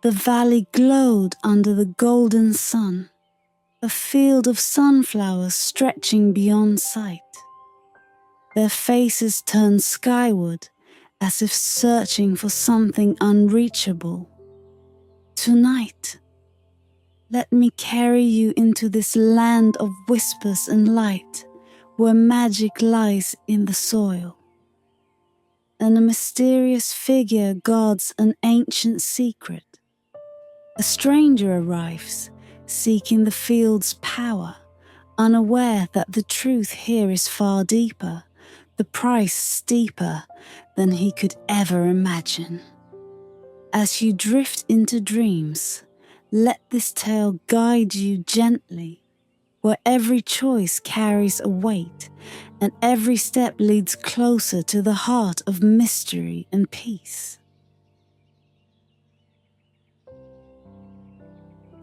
The valley glowed under the golden sun, a field of sunflowers stretching beyond sight. Their faces turned skyward as if searching for something unreachable. Tonight, let me carry you into this land of whispers and light, where magic lies in the soil. And a mysterious figure guards an ancient secret. A stranger arrives, seeking the field's power, unaware that the truth here is far deeper, the price steeper than he could ever imagine. As you drift into dreams, let this tale guide you gently, where every choice carries a weight and every step leads closer to the heart of mystery and peace.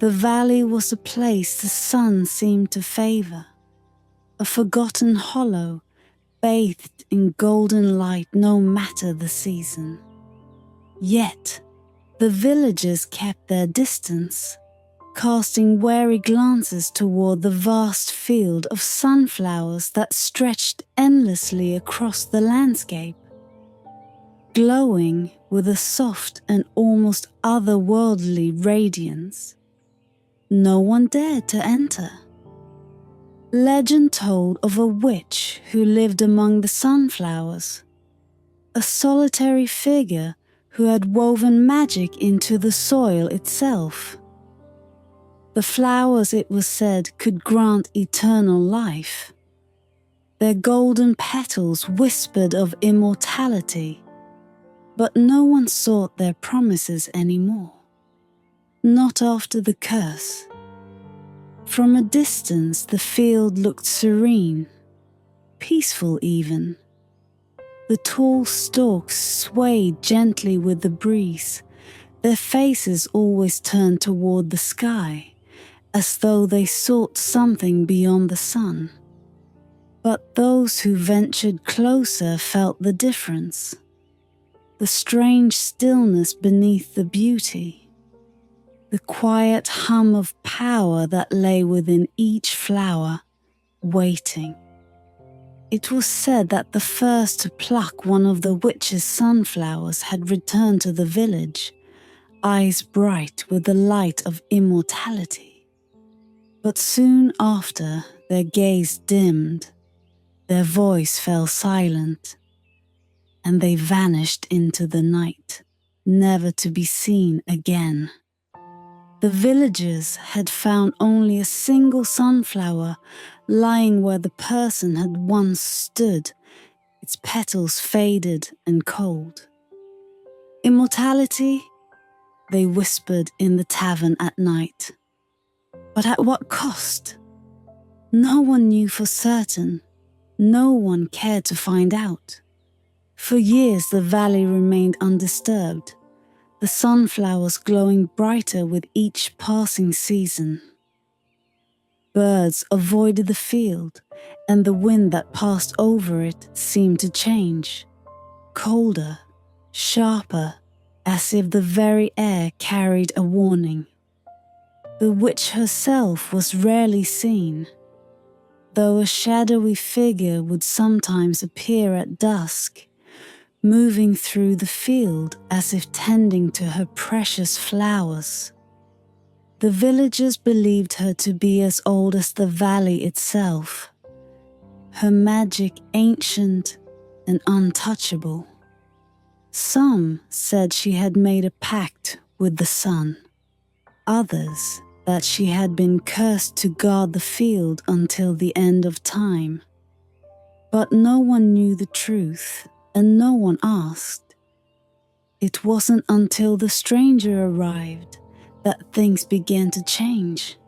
The valley was a place the sun seemed to favor, a forgotten hollow bathed in golden light no matter the season. Yet, the villagers kept their distance, casting wary glances toward the vast field of sunflowers that stretched endlessly across the landscape. Glowing with a soft and almost otherworldly radiance, no one dared to enter. Legend told of a witch who lived among the sunflowers, a solitary figure who had woven magic into the soil itself. The flowers, it was said, could grant eternal life. Their golden petals whispered of immortality, but no one sought their promises anymore. Not after the curse. From a distance, the field looked serene, peaceful even. The tall stalks swayed gently with the breeze, their faces always turned toward the sky, as though they sought something beyond the sun. But those who ventured closer felt the difference, the strange stillness beneath the beauty, the quiet hum of power that lay within each flower, waiting. It was said that the first to pluck one of the witch's sunflowers had returned to the village, eyes bright with the light of immortality. But soon after, their gaze dimmed, their voice fell silent, and they vanished into the night, never to be seen again. The villagers had found only a single sunflower lying where the person had once stood, its petals faded and cold. Immortality, they whispered in the tavern at night. But at what cost? No one knew for certain. No one cared to find out. For years the valley remained undisturbed, the sunflowers glowing brighter with each passing season. Birds avoided the field, and the wind that passed over it seemed to change, colder, sharper, as if the very air carried a warning. The witch herself was rarely seen, though a shadowy figure would sometimes appear at dusk, moving through the field as if tending to her precious flowers. The villagers believed her to be as old as the valley itself, her magic ancient and untouchable. Some said she had made a pact with the sun, others that she had been cursed to guard the field until the end of time. But no one knew the truth, and no one asked. It wasn't until the stranger arrived that things began to change.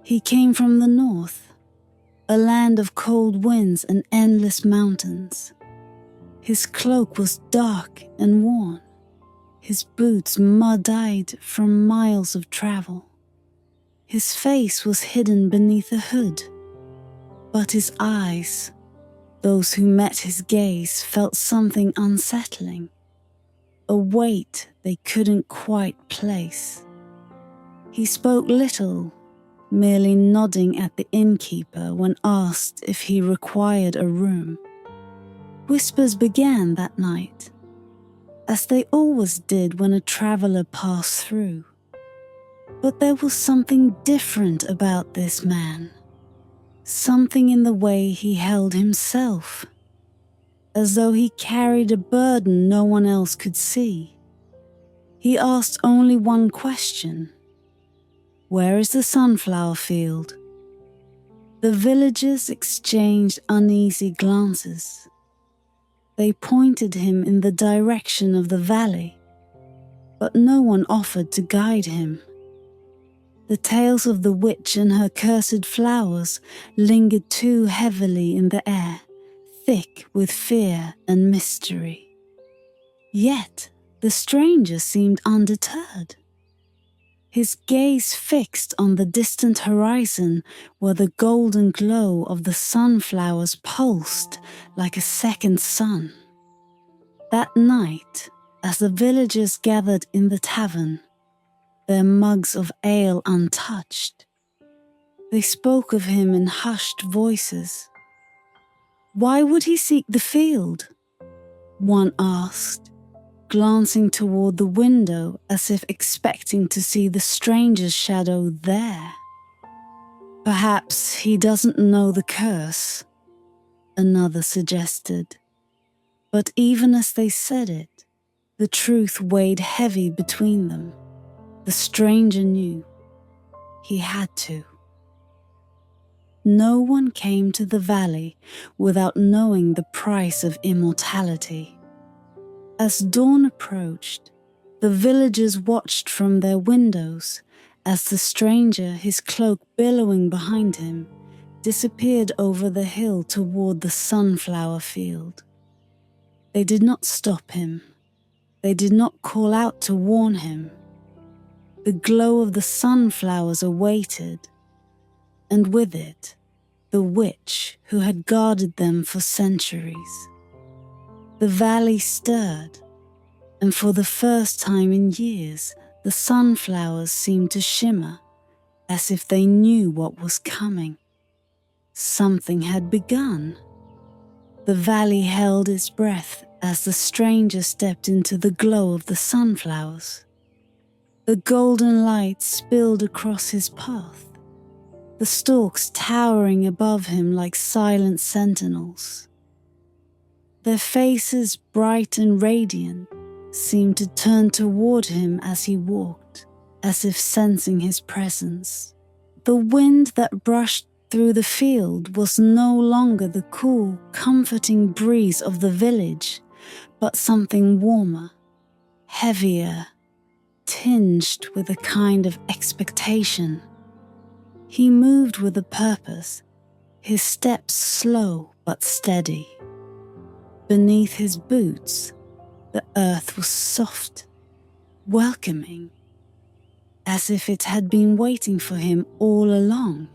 He came from the north, a land of cold winds and endless mountains. His cloak was dark and worn, his boots mud-dyed from miles of travel. His face was hidden beneath a hood, but his eyes, those who met his gaze felt something unsettling. a weight they couldn't quite place. He spoke little, merely nodding at the innkeeper when asked if he required a room. Whispers began that night, as they always did when a traveller passed through. But there was something different about this man, something in the way he held himself, as though he carried a burden no one else could see. He asked only one question: "Where is the sunflower field?" The villagers exchanged uneasy glances. They pointed him in the direction of the valley, but no one offered to guide him. The tales of the witch and her cursed flowers lingered too heavily in the air, thick with fear and mystery. Yet the stranger seemed undeterred. His gaze fixed on the distant horizon where the golden glow of the sunflowers pulsed like a second sun. That night, as the villagers gathered in the tavern, their mugs of ale untouched, they spoke of him in hushed voices. Why would he seek the field? One asked, glancing toward the window as if expecting to see the stranger's shadow there. Perhaps he doesn't know the curse, another suggested. But even as they said it, the truth weighed heavy between them. The stranger knew. He had to. No one came to the valley without knowing the price of immortality. As dawn approached, the villagers watched from their windows as the stranger, his cloak billowing behind him, disappeared over the hill toward the sunflower field. They did not stop him. They did not call out to warn him. The glow of the sunflowers awaited, and with it, the witch who had guarded them for centuries. The valley stirred, and for the first time in years, the sunflowers seemed to shimmer, as if they knew what was coming. Something had begun. The valley held its breath as the stranger stepped into the glow of the sunflowers. The golden light spilled across his path, the stalks towering above him like silent sentinels. Their faces, bright and radiant, seemed to turn toward him as he walked, as if sensing his presence. The wind that brushed through the field was no longer the cool, comforting breeze of the village, but something warmer, heavier, tinged with a kind of expectation. He moved with a purpose, his steps slow but steady. Beneath his boots, the earth was soft, welcoming, as if it had been waiting for him all along.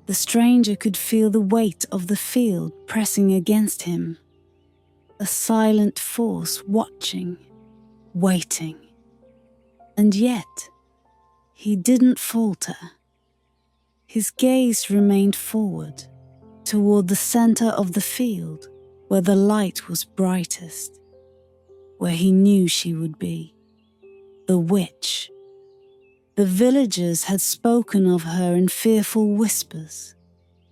The stranger could feel the weight of the field pressing against him, a silent force watching, waiting. And yet, he didn't falter. His gaze remained forward, toward the center of the field, where the light was brightest, where he knew she would be, the witch. The villagers had spoken of her in fearful whispers,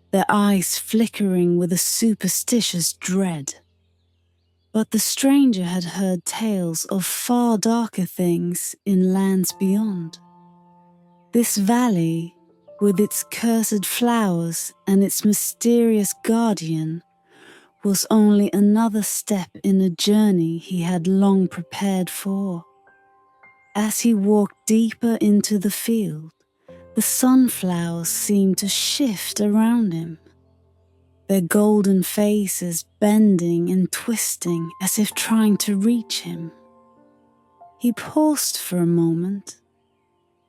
their eyes flickering with a superstitious dread. But the stranger had heard tales of far darker things in lands beyond. This valley, with its cursed flowers and its mysterious guardian, was only another step in a journey he had long prepared for. As he walked deeper into the field, the sunflowers seemed to shift around him, their golden faces bending and twisting as if trying to reach him. He paused for a moment,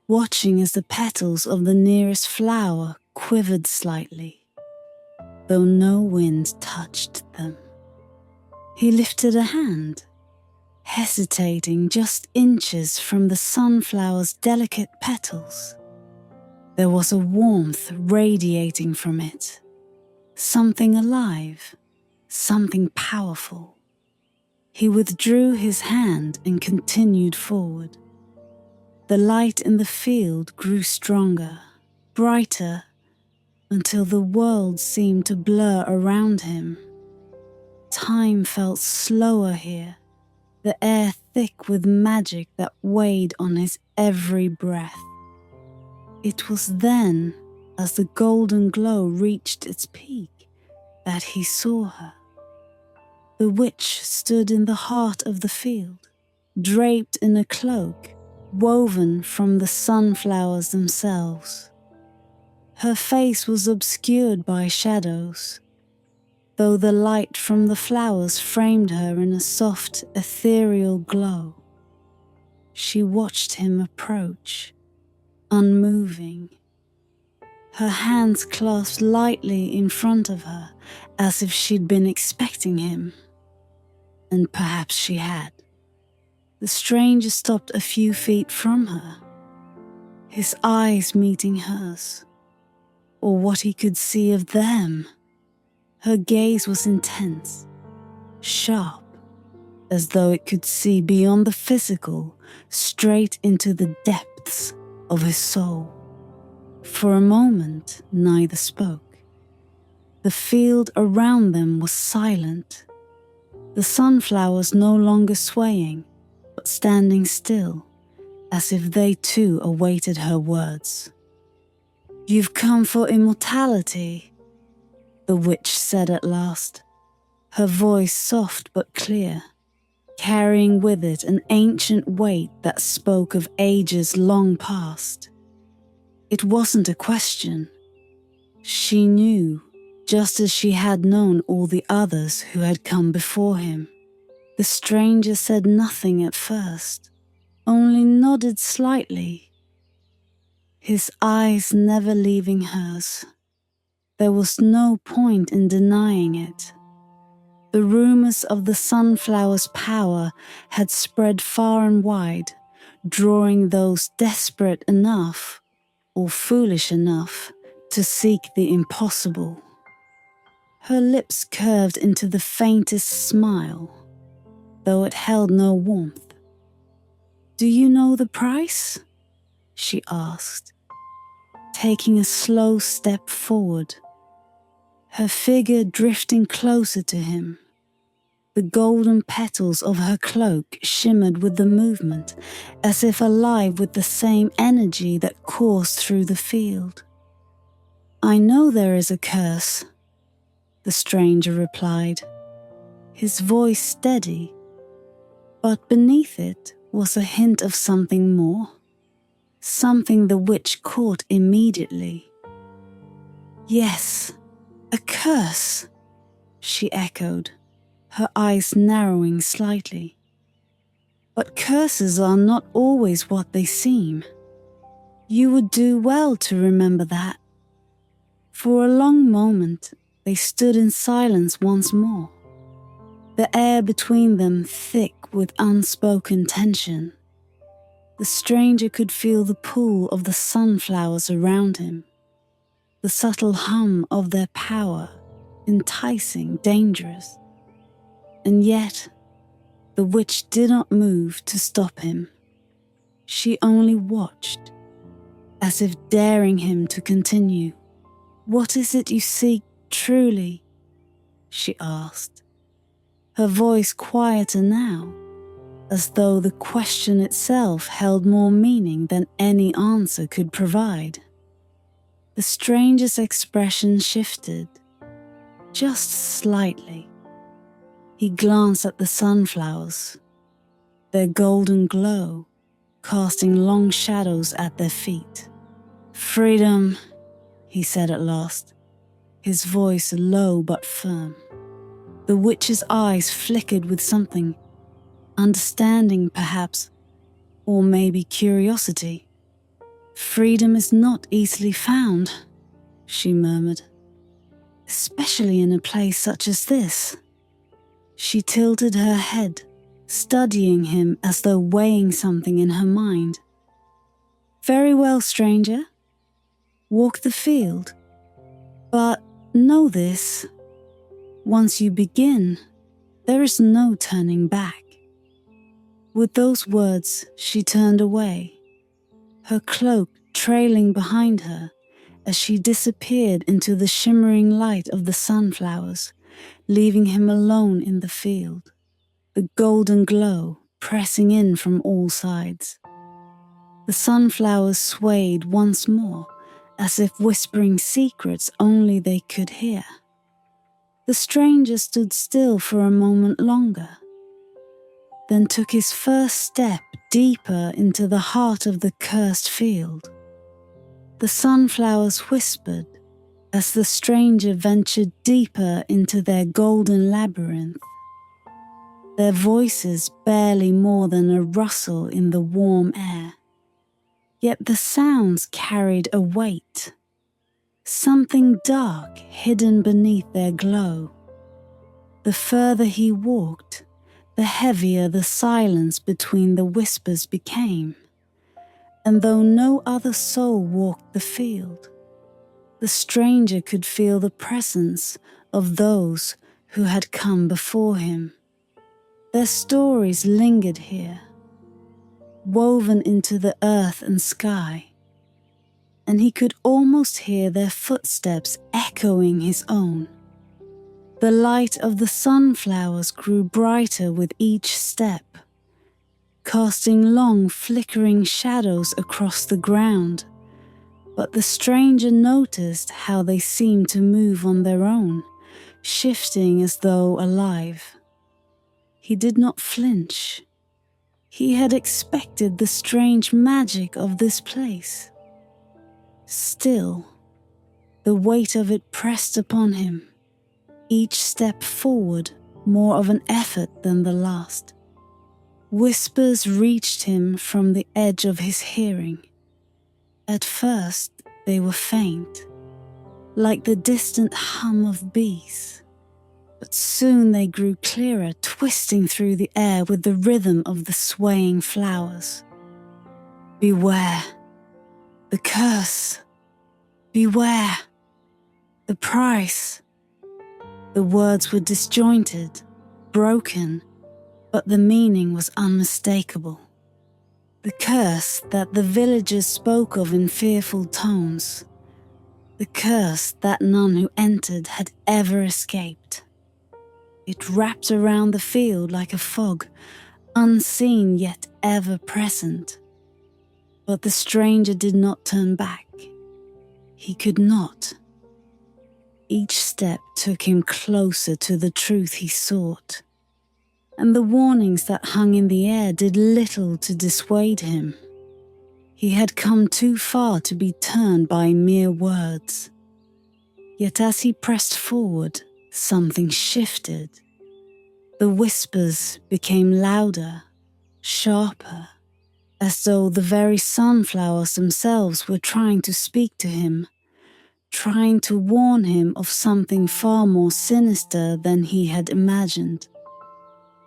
watching as the petals of the nearest flower quivered slightly, though no wind touched them. He lifted a hand, hesitating just inches from the sunflower's delicate petals. There was a warmth radiating from it, something alive, something powerful. He withdrew his hand and continued forward. The light in the field grew stronger, brighter, until the world seemed to blur around him. Time felt slower here, the air thick with magic that weighed on his every breath. It was then, as the golden glow reached its peak, that he saw her. The witch stood in the heart of the field, draped in a cloak woven from the sunflowers themselves. Her face was obscured by shadows, though the light from the flowers framed her in a soft, ethereal glow. She watched him approach, unmoving, her hands clasped lightly in front of her as if she'd been expecting him. And perhaps she had. The stranger stopped a few feet from her, his eyes meeting hers, or what he could see of them. Her gaze was intense, sharp, as though it could see beyond the physical, straight into the depths of his soul. For a moment, neither spoke. The field around them was silent, the sunflowers no longer swaying, but standing still, as if they too awaited her words. "You've come for immortality," the witch said at last, her voice soft but clear, carrying with it an ancient weight that spoke of ages long past. It wasn't a question. She knew, just as she had known all the others who had come before him. The stranger said nothing at first, only nodded slightly, his eyes never leaving hers. There was no point in denying it. The rumors of the sunflower's power had spread far and wide, drawing those desperate enough, or foolish enough, to seek the impossible. Her lips curved into the faintest smile, though it held no warmth. "Do you know the price?" she asked, taking a slow step forward, her figure drifting closer to him. The golden petals of her cloak shimmered with the movement, as if alive with the same energy that coursed through the field. "I know there is a curse," the stranger replied, his voice steady, but beneath it was a hint of something more, something the witch caught immediately. "Yes, a curse," she echoed, her eyes narrowing slightly. "But curses are not always what they seem. You would do well to remember that." For a long moment, they stood in silence once more, the air between them thick with unspoken tension. The stranger could feel the pull of the sunflowers around him, the subtle hum of their power, enticing, dangerous. And yet, the witch did not move to stop him. She only watched, as if daring him to continue. "What is it you seek truly?" she asked, her voice quieter now, as though the question itself held more meaning than any answer could provide. The stranger's expression shifted, just slightly. He glanced at the sunflowers, their golden glow casting long shadows at their feet. "Freedom," he said at last, his voice low but firm. The witch's eyes flickered with something, understanding perhaps, or maybe curiosity. "Freedom is not easily found," she murmured, "especially in a place such as this." She tilted her head, studying him as though weighing something in her mind. "Very well, stranger. Walk the field. But know this, once you begin, there is no turning back." With those words, she turned away, her cloak trailing behind her as she disappeared into the shimmering light of the sunflowers, leaving him alone in the field, the golden glow pressing in from all sides. The sunflowers swayed once more, as if whispering secrets only they could hear. The stranger stood still for a moment longer, then took his first step deeper into the heart of the cursed field. The sunflowers whispered as the stranger ventured deeper into their golden labyrinth, their voices barely more than a rustle in the warm air. Yet the sounds carried a weight, something dark hidden beneath their glow. The further he walked, the heavier the silence between the whispers became, and though no other soul walked the field, the stranger could feel the presence of those who had come before him. Their stories lingered here, woven into the earth and sky, and he could almost hear their footsteps echoing his own. The light of the sunflowers grew brighter with each step, casting long flickering shadows across the ground, but the stranger noticed how they seemed to move on their own, shifting as though alive. He did not flinch. He had expected the strange magic of this place. Still, the weight of it pressed upon him, each step forward more of an effort than the last. Whispers reached him from the edge of his hearing. At first, they were faint, like the distant hum of bees. But soon they grew clearer, twisting through the air with the rhythm of the swaying flowers. "Beware! The curse! Beware! The price!" The words were disjointed, broken, but the meaning was unmistakable. The curse that the villagers spoke of in fearful tones. The curse that none who entered had ever escaped. It wrapped around the field like a fog, unseen yet ever present. But the stranger did not turn back. He could not. Each step took him closer to the truth he sought, and the warnings that hung in the air did little to dissuade him. He had come too far to be turned by mere words. Yet as he pressed forward, something shifted. The whispers became louder, sharper, as though the very sunflowers themselves were trying to speak to him, trying to warn him of something far more sinister than he had imagined.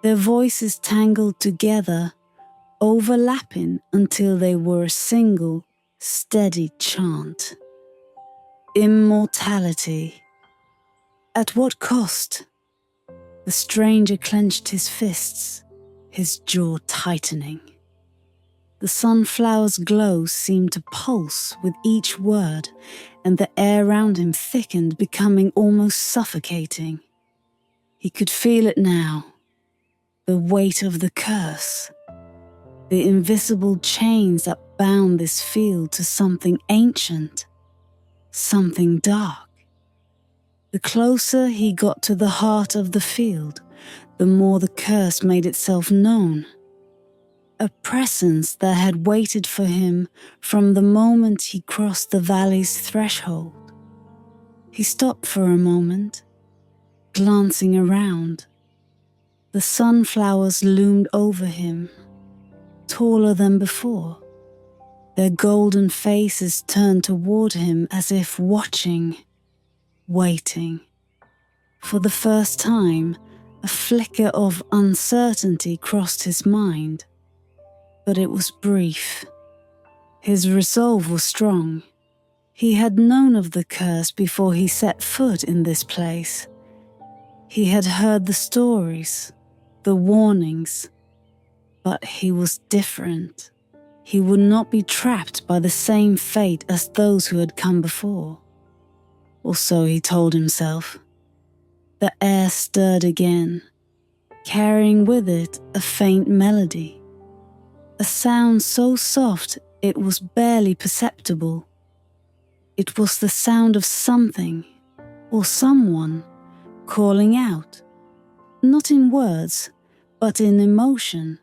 Their voices tangled together, overlapping until they were a single, steady chant. Immortality. At what cost? The stranger clenched his fists, his jaw tightening. The sunflower's glow seemed to pulse with each word, and the air around him thickened, becoming almost suffocating. He could feel it now, the weight of the curse, the invisible chains that bound this field to something ancient, something dark. The closer he got to the heart of the field, the more the curse made itself known. A presence that had waited for him from the moment he crossed the valley's threshold. He stopped for a moment, glancing around. The sunflowers loomed over him, taller than before, their golden faces turned toward him as if watching, waiting. For the first time, A flicker of uncertainty crossed his mind, but it was brief. His resolve was strong. He had known of the curse before he set foot in this place. He had heard the stories, the warnings, but he was different. He would not be trapped by the same fate as those who had come before. Or so he told himself. The air stirred again, carrying with it a faint melody, a sound so soft it was barely perceptible. It was the sound of something or someone calling out, not in words, but in emotion,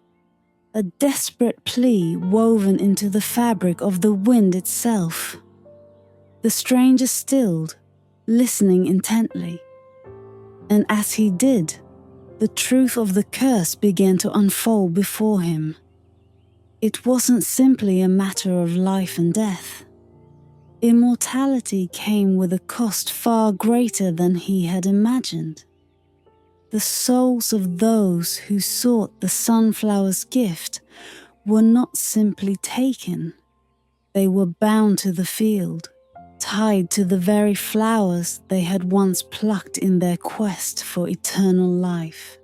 a desperate plea woven into the fabric of the wind itself. The stranger stilled, listening intently, and as he did, the truth of the curse began to unfold before him. It wasn't simply a matter of life and death. Immortality came with a cost far greater than he had imagined. The souls of those who sought the sunflower's gift were not simply taken. They were bound to the field, tied to the very flowers they had once plucked in their quest for eternal life.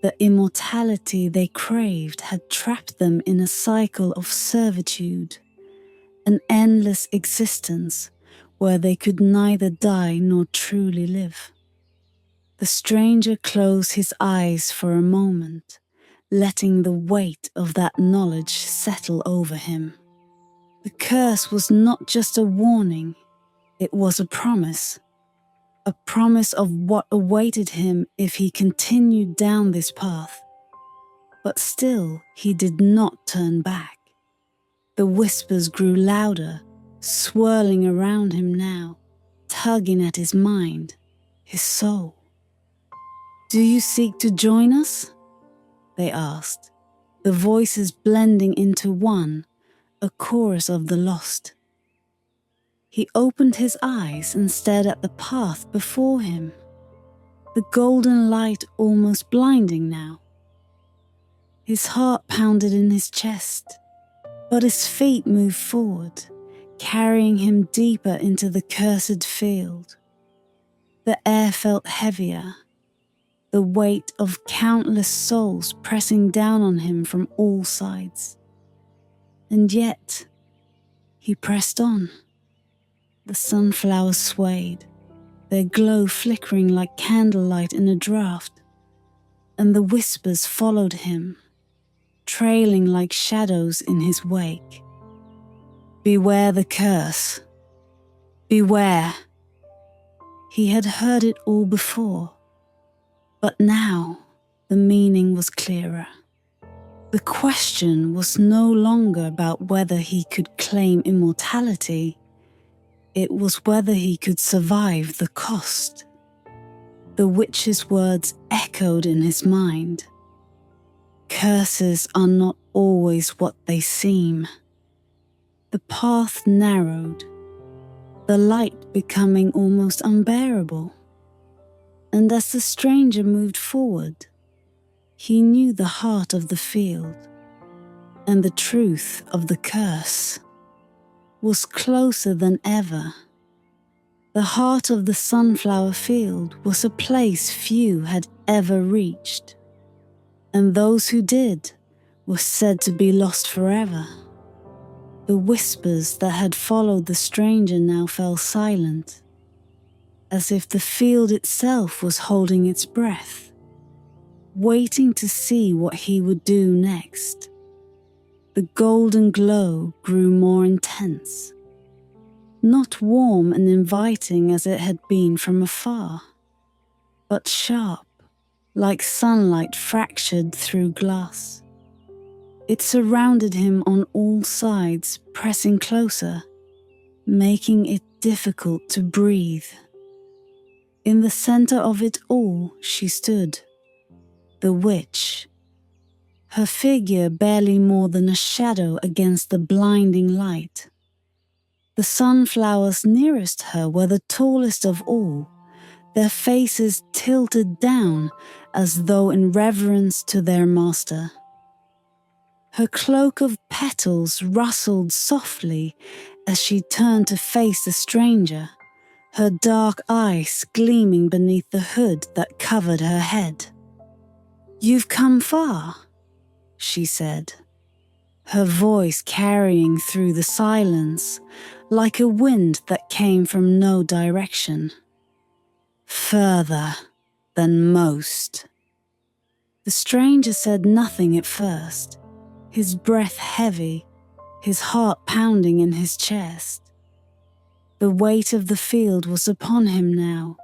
The immortality they craved had trapped them in a cycle of servitude, an endless existence where they could neither die nor truly live. The stranger closed his eyes for a moment, letting the weight of that knowledge settle over him. The curse was not just a warning, it was a promise of what awaited him if he continued down this path. But still, he did not turn back. The whispers grew louder, swirling around him now, tugging at his mind, his soul. "Do you seek to join us?" they asked, the voices blending into one, a chorus of the lost. He opened his eyes and stared at the path before him, the golden light almost blinding now. His heart pounded in his chest, but his feet moved forward, carrying him deeper into the cursed field. The air felt heavier, the weight of countless souls pressing down on him from all sides. And yet, he pressed on. The sunflowers swayed, their glow flickering like candlelight in a draught, and the whispers followed him, trailing like shadows in his wake. "Beware the curse. Beware." He had heard it all before, but now the meaning was clearer. The question was no longer about whether he could claim immortality. It was whether he could survive the cost. The witch's words echoed in his mind. Curses are not always what they seem. The path narrowed, the light becoming almost unbearable. And as the stranger moved forward, he knew the heart of the field, and the truth of the curse was closer than ever. The heart of the sunflower field was a place few had ever reached, and those who did were said to be lost forever. The whispers that had followed the stranger now fell silent, as if the field itself was holding its breath, waiting to see what he would do next. The golden glow grew more intense, not warm and inviting as it had been from afar, but sharp, like sunlight fractured through glass. It surrounded him on all sides, pressing closer, making it difficult to breathe. In the center of it all she stood, the witch, her figure barely more than a shadow against the blinding light. The sunflowers nearest her were the tallest of all, their faces tilted down as though in reverence to their master. Her cloak of petals rustled softly as she turned to face the stranger, her dark eyes gleaming beneath the hood that covered her head. "You've come far," she said, her voice carrying through the silence like a wind that came from no direction. "Further than most." The stranger said nothing at first, his breath heavy, his heart pounding in his chest. The weight of the field was upon him now,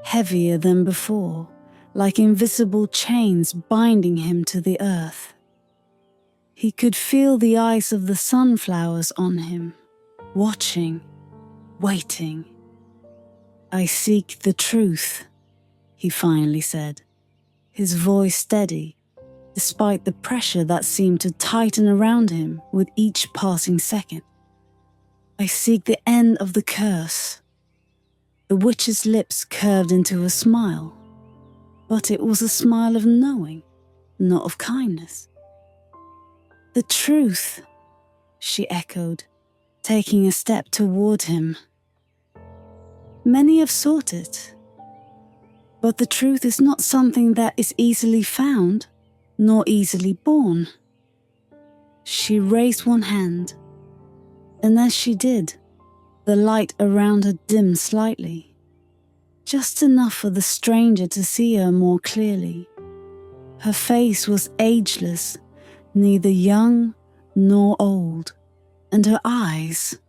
heavier than before, like invisible chains binding him to the earth. He could feel the eyes of the sunflowers on him, watching, waiting. "I seek the truth," he finally said, his voice steady, despite the pressure that seemed to tighten around him with each passing second. "I seek the end of the curse." The witch's lips curved into a smile, but it was a smile of knowing, not of kindness. "The truth," she echoed, taking a step toward him. "Many have sought it, but the truth is not something that is easily found, nor easily born." She raised one hand, and as she did, the light around her dimmed slightly, just enough for the stranger to see her more clearly. Her face was ageless, neither young nor old, and her eyes,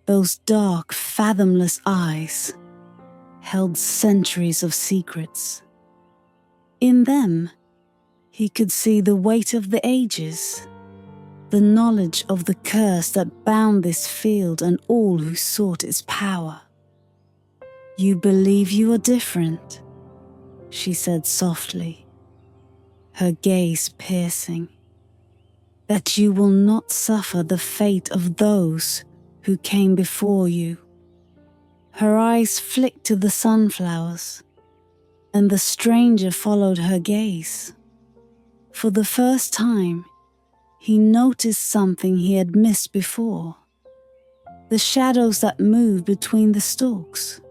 those dark, fathomless eyes, held centuries of secrets. In them, he could see the weight of the ages, the knowledge of the curse that bound this field and all who sought its power. "You believe you are different," she said softly, her gaze piercing, "that you will not suffer the fate of those who came before you." Her eyes flicked to the sunflowers, and the stranger followed her gaze. For the first time, he noticed something he had missed before. The shadows that moved between the stalks,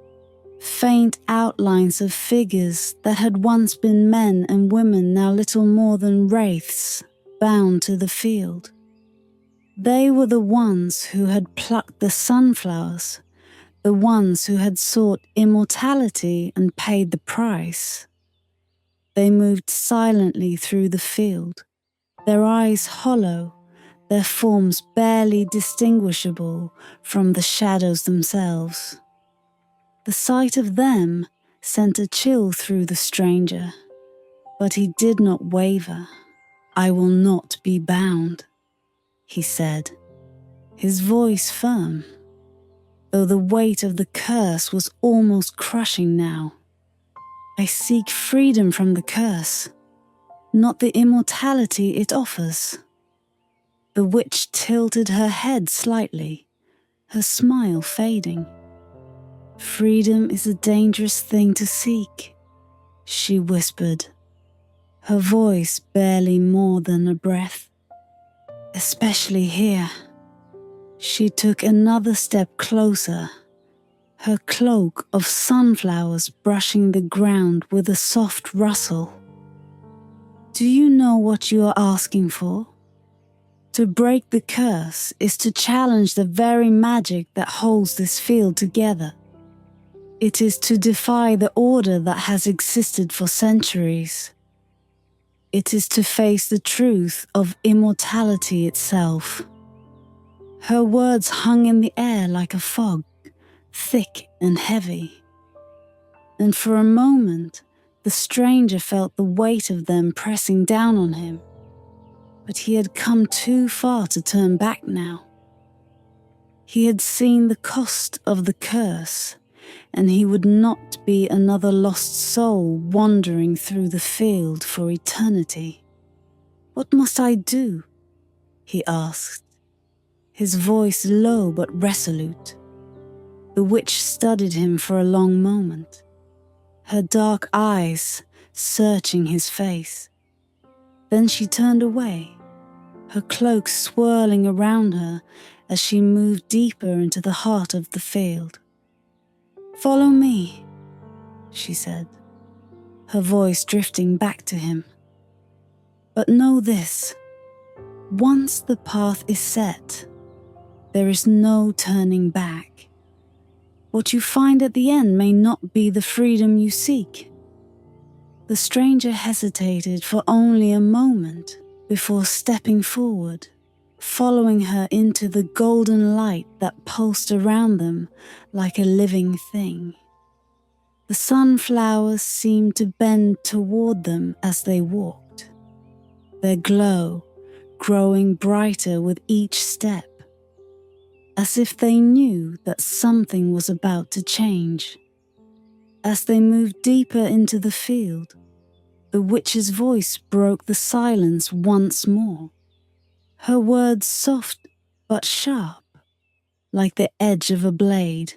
faint outlines of figures that had once been men and women, now little more than wraiths, bound to the field. They were the ones who had plucked the sunflowers, the ones who had sought immortality and paid the price. They moved silently through the field, their eyes hollow, their forms barely distinguishable from the shadows themselves. The sight of them sent a chill through the stranger, but he did not waver. "I will not be bound," he said, his voice firm, though the weight of the curse was almost crushing now. "I seek freedom from the curse, not the immortality it offers." The witch tilted her head slightly, her smile fading. "Freedom is a dangerous thing to seek," she whispered, her voice barely more than a breath. "Especially here." She took another step closer, her cloak of sunflowers brushing the ground with a soft rustle. "Do you know what you are asking for? To break the curse is to challenge the very magic that holds this field together. It is to defy the order that has existed for centuries. It is to face the truth of immortality itself." Her words hung in the air like a fog, thick and heavy. And for a moment, the stranger felt the weight of them pressing down on him. But he had come too far to turn back now. He had seen the cost of the curse, and he would not be another lost soul wandering through the field for eternity. "What must I do?" he asked, his voice low but resolute. The witch studied him for a long moment. her dark eyes searching his face. Then she turned away, her cloak swirling around her as she moved deeper into the heart of the field. "Follow me," she said, her voice drifting back to him. "But know this, once the path is set, there is no turning back. What you find at the end may not be the freedom you seek." The stranger hesitated for only a moment before stepping forward, following her into the golden light that pulsed around them like a living thing. The sunflowers seemed to bend toward them as they walked, their glow growing brighter with each step, as if they knew that something was about to change. As they moved deeper into the field, the witch's voice broke the silence once more, her words soft but sharp, like the edge of a blade.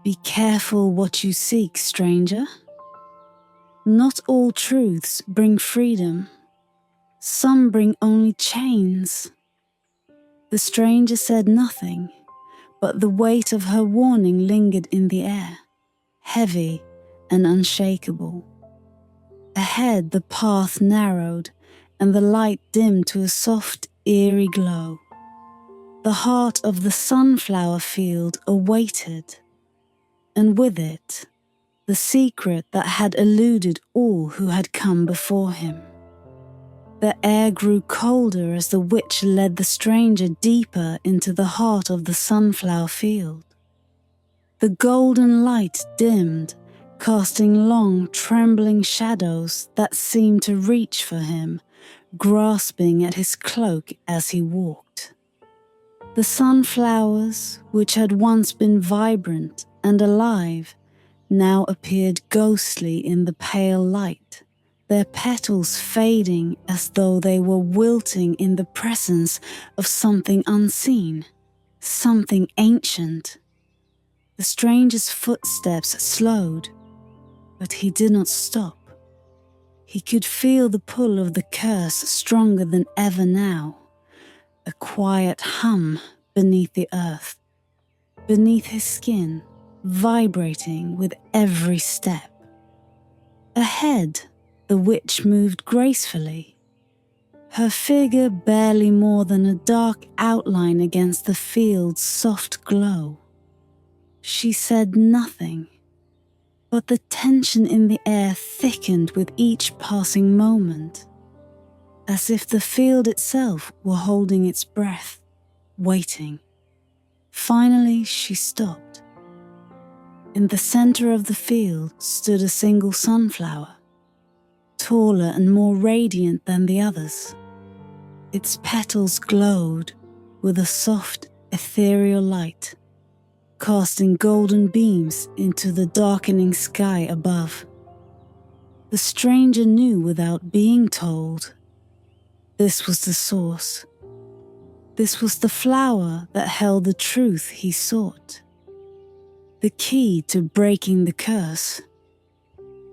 "Be careful what you seek, stranger. Not all truths bring freedom. Some bring only chains." The stranger said nothing, but the weight of her warning lingered in the air, heavy and unshakable. Ahead, the path narrowed and the light dimmed to a soft, eerie glow. The heart of the sunflower field awaited, and with it, the secret that had eluded all who had come before him. The air grew colder as the witch led the stranger deeper into the heart of the sunflower field. The golden light dimmed, casting long, trembling shadows that seemed to reach for him, grasping at his cloak as he walked. The sunflowers, which had once been vibrant and alive, now appeared ghostly in the pale light, their petals fading as though they were wilting in the presence of something unseen, something ancient. The stranger's footsteps slowed, but he did not stop. He could feel the pull of the curse stronger than ever now, a quiet hum beneath the earth, beneath his skin, vibrating with every step. Ahead, the witch moved gracefully, her figure barely more than a dark outline against the field's soft glow. She said nothing, but the tension in the air thickened with each passing moment, as if the field itself were holding its breath, waiting. Finally, she stopped. In the center of the field stood a single sunflower, taller and more radiant than the others. Its petals glowed with a soft, ethereal light, casting golden beams into the darkening sky above. The stranger knew without being told. This was the source. This was the flower that held the truth he sought, the key to breaking the curse.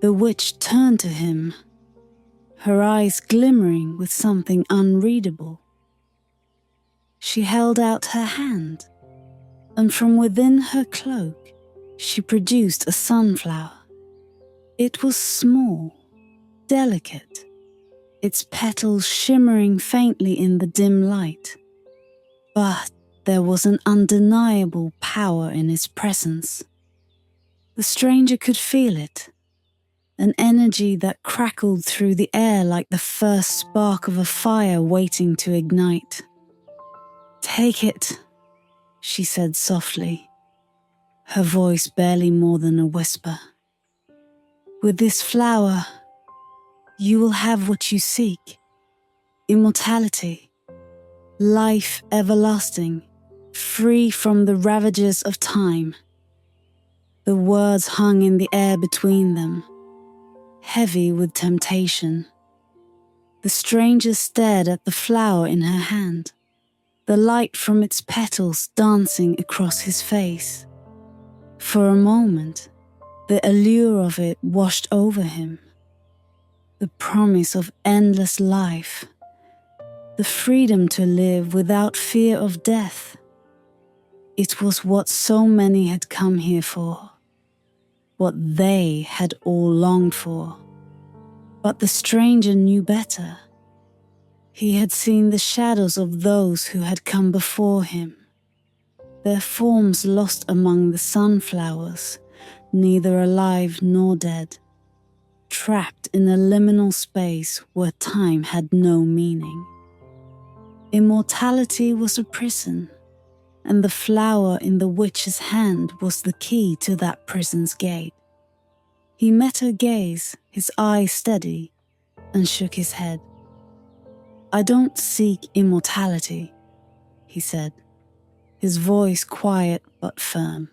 The witch turned to him, her eyes glimmering with something unreadable. She held out her hand, and from within her cloak, she produced a sunflower. It was small, delicate, its petals shimmering faintly in the dim light. But there was an undeniable power in its presence. The stranger could feel it, an energy that crackled through the air like the first spark of a fire waiting to ignite. "Take it," she said softly, her voice barely more than a whisper. "With this flower, you will have what you seek: immortality, life everlasting, free from the ravages of time." The words hung in the air between them, heavy with temptation. The stranger stared at the flower in her hand, the light from its petals dancing across his face. For a moment, The allure of it washed over him. The promise of endless life. The freedom to live without fear of death. It was what so many had come here for. What they had all longed for. But the stranger knew better. He had seen the shadows of those who had come before him. Their forms lost among the sunflowers, neither alive nor dead, trapped in a liminal space where time had no meaning. Immortality was a prison, and the flower in the witch's hand was the key to that prison's gate. He met her gaze, his eyes steady, and shook his head. "I don't seek immortality," he said, his voice quiet but firm.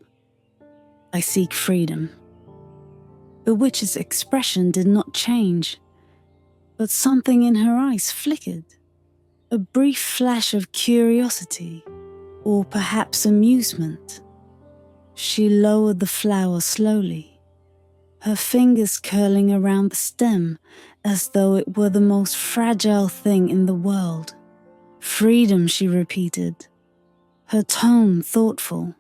"I seek freedom." The witch's expression did not change, but something in her eyes flickered. A brief flash of curiosity, or perhaps amusement. She lowered the flower slowly, her fingers curling around the stem as though it were the most fragile thing in the world. "Freedom," she repeated, her tone thoughtful.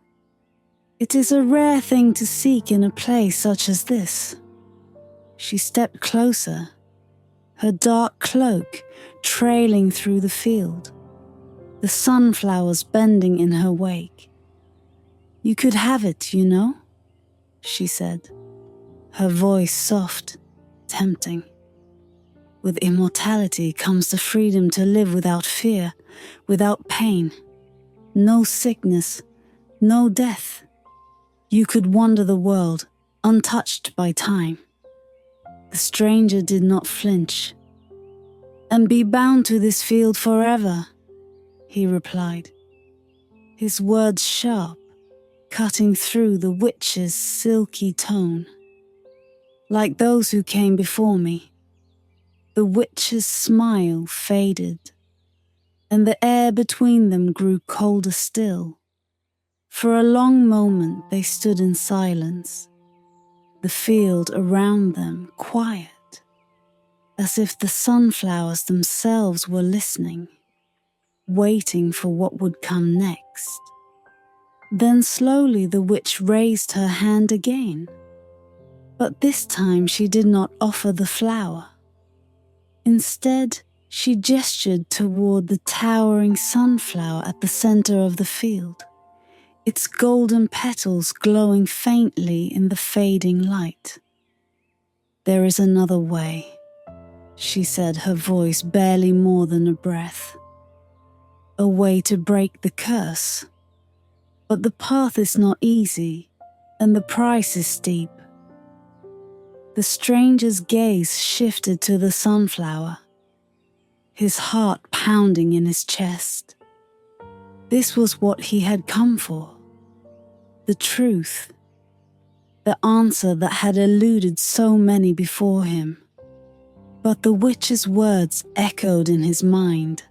"It is a rare thing to seek in a place such as this." She stepped closer, her dark cloak trailing through the field, the sunflowers bending in her wake. "You could have it, you know," she said, her voice soft, tempting. "With immortality comes the freedom to live without fear, without pain. No sickness, no death. You could wander the world, untouched by time." The stranger did not flinch. "And be bound to this field forever," he replied, his words sharp, cutting through the witch's silky tone. "Like those who came before me." The witch's smile faded, and the air between them grew colder still. For a long moment they stood in silence, the field around them quiet, as if the sunflowers themselves were listening, waiting for what would come next. Then slowly the witch raised her hand again, but this time she did not offer the flower. Instead, she gestured toward the towering sunflower at the center of the field, its golden petals glowing faintly in the fading light. "There is another way," she said, her voice barely more than a breath. "A way to break the curse. But the path is not easy, and the price is steep." The stranger's gaze shifted to the sunflower, his heart pounding in his chest. This was what he had come for. The truth. The answer that had eluded so many before him. But the witch's words echoed in his mind,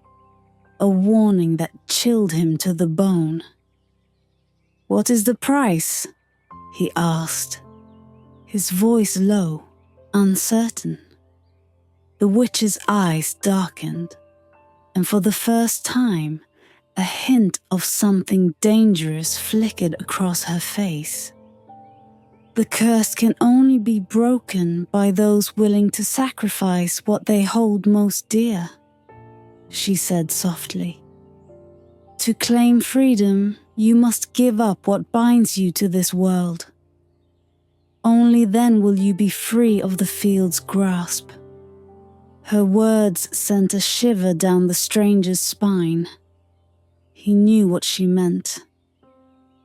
a warning that chilled him to the bone. "What is the price?" he asked, his voice low, uncertain. The witch's eyes darkened, and for the first time, a hint of something dangerous flickered across her face. "The curse can only be broken by those willing to sacrifice what they hold most dear," she said softly. "To claim freedom, you must give up what binds you to this world. Only then will you be free of the field's grasp." Her words sent a shiver down the stranger's spine. He knew what she meant.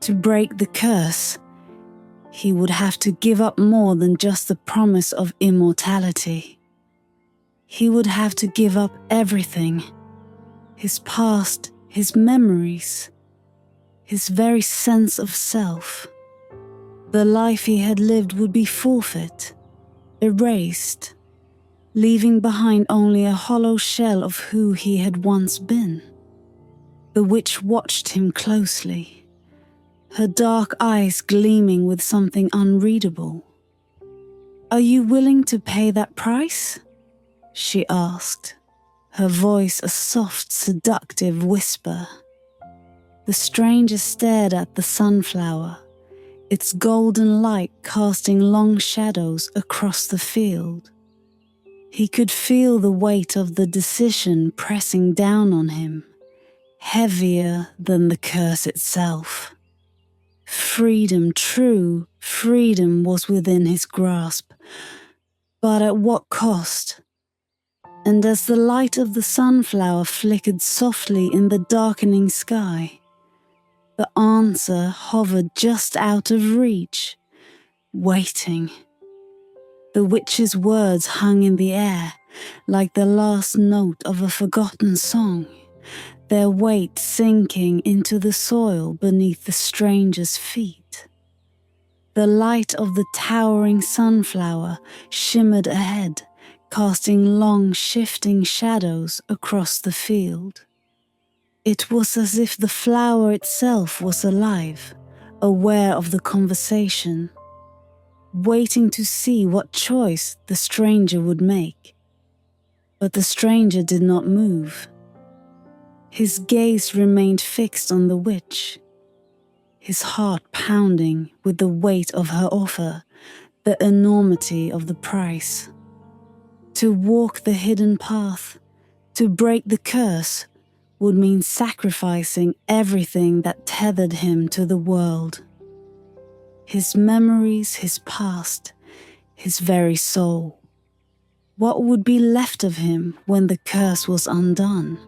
To break the curse, he would have to give up more than just the promise of immortality. He would have to give up everything. His past, his memories, his very sense of self. The life he had lived would be forfeit, erased, leaving behind only a hollow shell of who he had once been. The witch watched him closely, her dark eyes gleaming with something unreadable. "Are you willing to pay that price?" she asked, her voice a soft, seductive whisper. The stranger stared at the sunflower, its golden light casting long shadows across the field. He could feel the weight of the decision pressing down on him, heavier than the curse itself. Freedom, true freedom, was within his grasp, but at what cost? And as the light of the sunflower flickered softly in the darkening sky, the answer hovered just out of reach, waiting. The witch's words hung in the air, like the last note of a forgotten song, their weight sinking into the soil beneath the stranger's feet. The light of the towering sunflower shimmered ahead, casting long, shifting shadows across the field. It was as if the flower itself was alive, aware of the conversation, waiting to see what choice the stranger would make. But the stranger did not move. His gaze remained fixed on the witch, his heart pounding with the weight of her offer, the enormity of the price. To walk the hidden path, to break the curse, would mean sacrificing everything that tethered him to the world. His memories, his past, his very soul. What would be left of him when the curse was undone?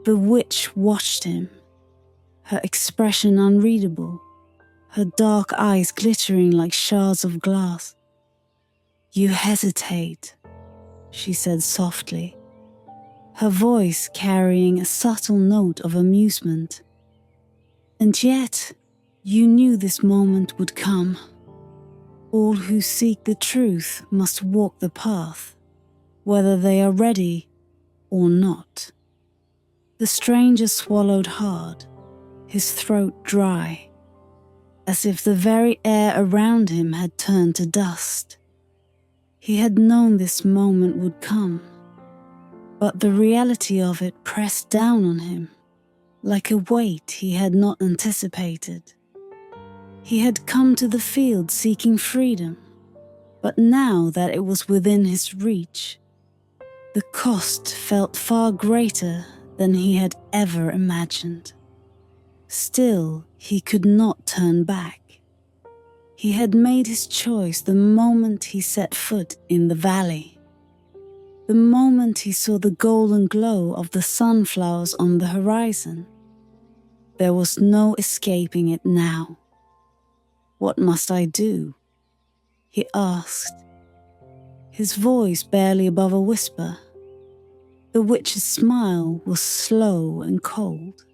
The witch watched him, her expression unreadable, her dark eyes glittering like shards of glass. "You hesitate," she said softly, her voice carrying a subtle note of amusement. "And yet, you knew this moment would come. All who seek the truth must walk the path, whether they are ready or not." The stranger swallowed hard, his throat dry, as if the very air around him had turned to dust. He had known this moment would come, but the reality of it pressed down on him, like a weight he had not anticipated. He had come to the field seeking freedom, but now that it was within his reach, the cost felt far greater than he had ever imagined. Still, he could not turn back. He had made his choice the moment he set foot in the valley. The moment he saw the golden glow of the sunflowers on the horizon. There was no escaping it now. "What must I do?" he asked, his voice barely above a whisper. The witch's smile was slow and cold,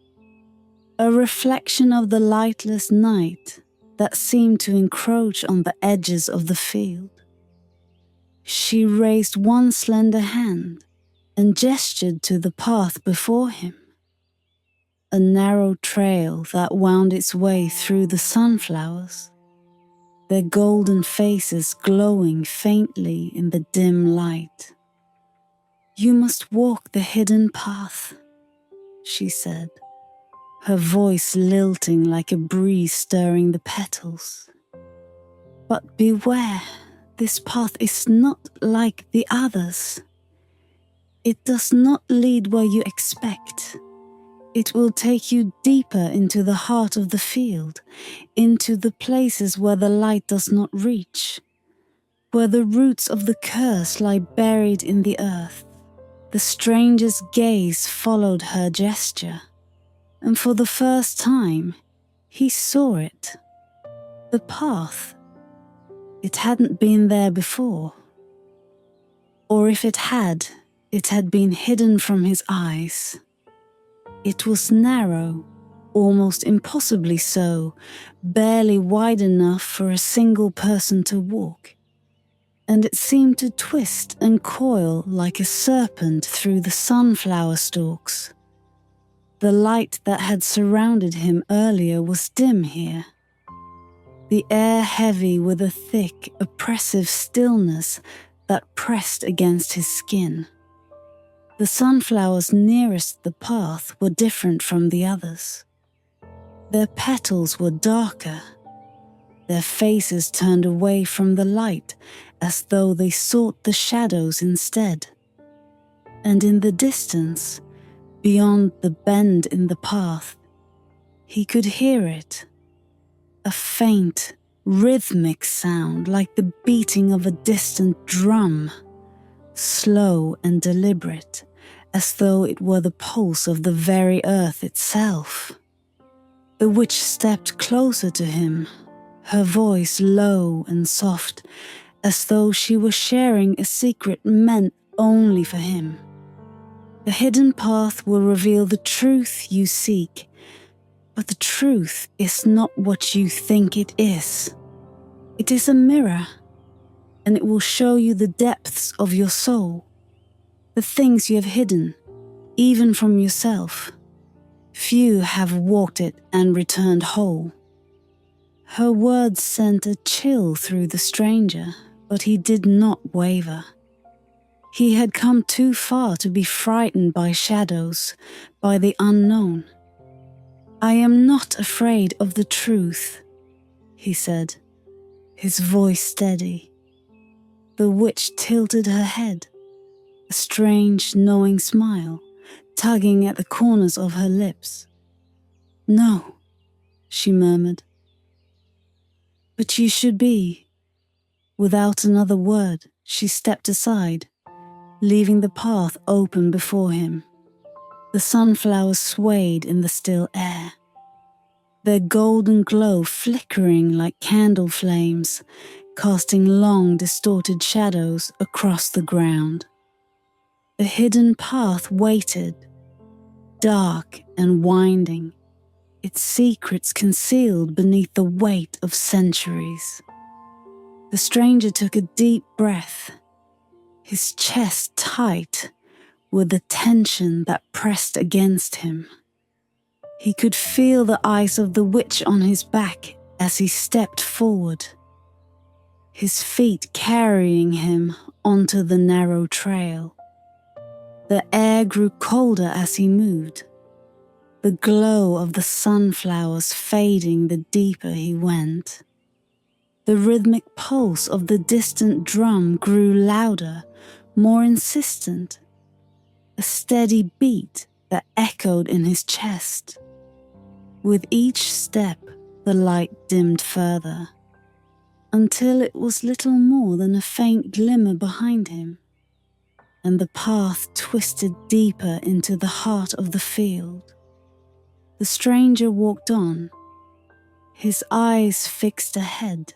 a reflection of the lightless night that seemed to encroach on the edges of the field. She raised one slender hand and gestured to the path before him, a narrow trail that wound its way through the sunflowers, their golden faces glowing faintly in the dim light. "You must walk the hidden path," she said, her voice lilting like a breeze stirring the petals. "But beware, this path is not like the others. It does not lead where you expect. It will take you deeper into the heart of the field, into the places where the light does not reach, where the roots of the curse lie buried in the earth." The stranger's gaze followed her gesture, and for the first time, he saw it. The path. It hadn't been there before. Or if it had been hidden from his eyes. It was narrow, almost impossibly so, barely wide enough for a single person to walk. And it seemed to twist and coil like a serpent through the sunflower stalks. The light that had surrounded him earlier was dim here. the air heavy with a thick, oppressive stillness that pressed against his skin. The sunflowers nearest the path were different from the others. Their petals were darker, their faces turned away from the light as though they sought the shadows instead. And in the distance, beyond the bend in the path, he could hear it, a faint, rhythmic sound like the beating of a distant drum, slow and deliberate, as though it were the pulse of the very earth itself. The witch stepped closer to him, her voice low and soft, as though she were sharing a secret meant only for him. The hidden path will reveal the truth you seek, but the truth is not what you think it is. It is a mirror, and it will show you the depths of your soul, the things you have hidden, even from yourself. Few have walked it and returned whole. Her words sent a chill through the stranger, but he did not waver. He had come too far to be frightened by shadows, by the unknown. "I am not afraid of the truth," he said, his voice steady. The witch tilted her head, a strange, knowing smile tugging at the corners of her lips. "No," she murmured. "But you should be." Without another word, she stepped aside, leaving the path open before him. The sunflowers swayed in the still air, their golden glow flickering like candle flames, casting long, distorted shadows across the ground. The hidden path waited, dark and winding, its secrets concealed beneath the weight of centuries. The stranger took a deep breath, his chest tight with the tension that pressed against him. He could feel the eyes of the witch on his back as he stepped forward, his feet carrying him onto the narrow trail. The air grew colder as he moved, the glow of the sunflowers fading the deeper he went. The rhythmic pulse of the distant drum grew louder, more insistent, a steady beat that echoed in his chest. With each step, the light dimmed further, until it was little more than a faint glimmer behind him, and the path twisted deeper into the heart of the field. The stranger walked on, his eyes fixed ahead,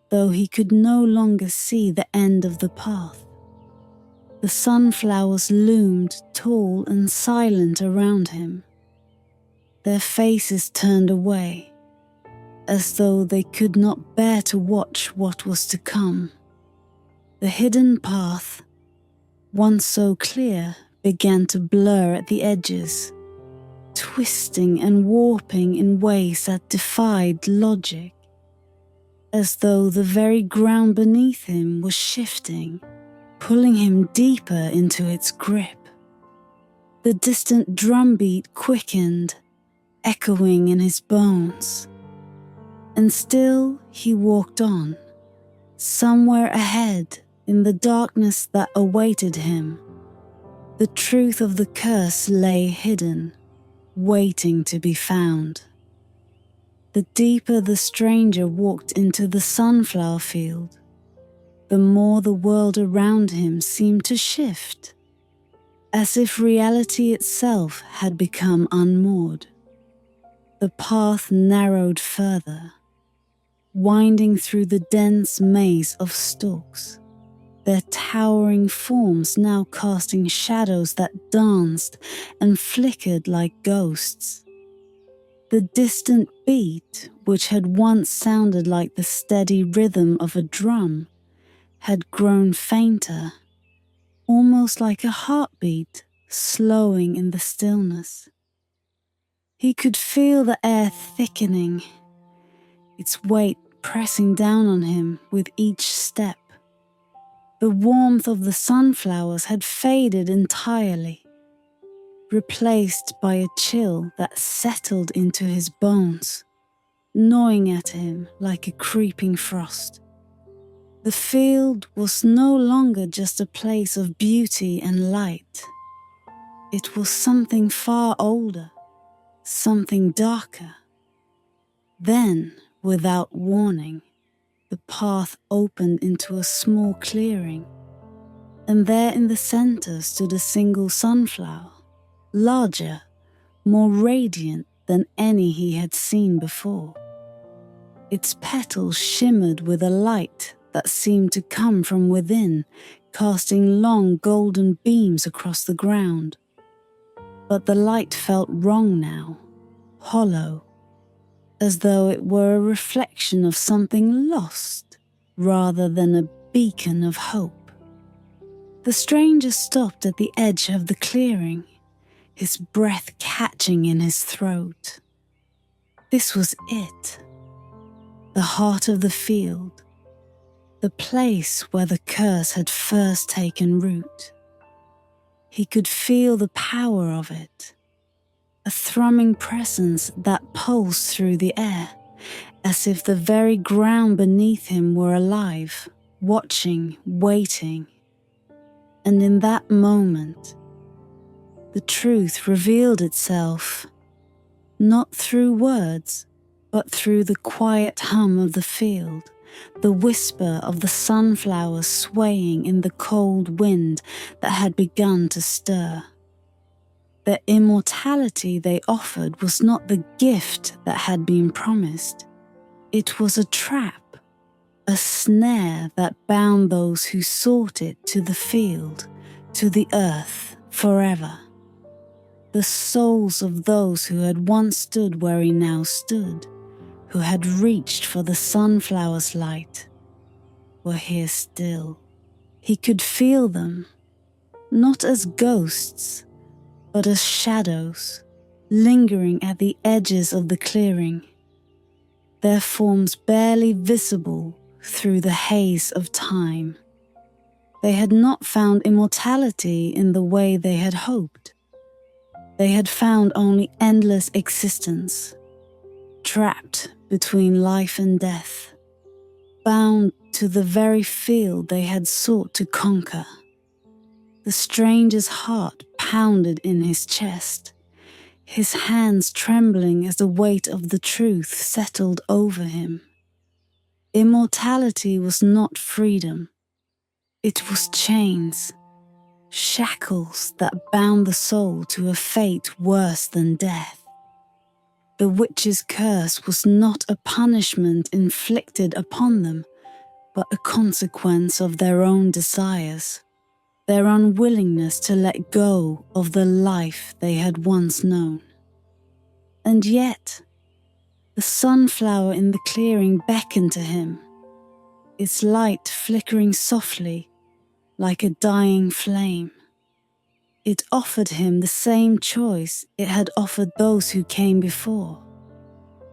though he could no longer see the end of the path. The sunflowers loomed tall and silent around him, their faces turned away, as though they could not bear to watch what was to come. The hidden path, once so clear, began to blur at the edges, twisting and warping in ways that defied logic, as though the very ground beneath him was shifting, pulling him deeper into its grip. The distant drumbeat quickened, echoing in his bones. And still he walked on, somewhere ahead in the darkness that awaited him. The truth of the curse lay hidden, waiting to be found. The deeper the stranger walked into the sunflower field, the more the world around him seemed to shift, as if reality itself had become unmoored. The path narrowed further, winding through the dense maze of stalks, their towering forms now casting shadows that danced and flickered like ghosts. The distant beat, which had once sounded like the steady rhythm of a drum, had grown fainter, almost like a heartbeat slowing in the stillness. He could feel the air thickening, its weight pressing down on him with each step. The warmth of the sunflowers had faded entirely, replaced by a chill that settled into his bones, gnawing at him like a creeping frost. The field was no longer just a place of beauty and light. It was something far older, something darker. Then, without warning, the path opened into a small clearing, and there in the center stood a single sunflower, larger, more radiant than any he had seen before. Its petals shimmered with a light that seemed to come from within, casting long golden beams across the ground. But the light felt wrong now, hollow, as though it were a reflection of something lost, rather than a beacon of hope. The stranger stopped at the edge of the clearing, his breath catching in his throat. This was it, the heart of the field, the place where the curse had first taken root. He could feel the power of it, a thrumming presence that pulsed through the air, as if the very ground beneath him were alive, watching, waiting. And in that moment, the truth revealed itself, not through words, but through the quiet hum of the field, the whisper of the sunflowers swaying in the cold wind that had begun to stir. The immortality they offered was not the gift that had been promised. It was a trap, a snare that bound those who sought it to the field, to the earth, forever. The souls of those who had once stood where he now stood, who had reached for the sunflower's light, were here still. He could feel them, not as ghosts, but as shadows, lingering at the edges of the clearing, their forms barely visible through the haze of time. They had not found immortality in the way they had hoped. They had found only endless existence, trapped between life and death, bound to the very field they had sought to conquer. The stranger's heart pounded in his chest, his hands trembling as the weight of the truth settled over him. Immortality was not freedom. It was chains, shackles that bound the soul to a fate worse than death. The witch's curse was not a punishment inflicted upon them, but a consequence of their own desires, their unwillingness to let go of the life they had once known. And yet, the sunflower in the clearing beckoned to him, its light flickering softly like a dying flame. It offered him the same choice it had offered those who came before,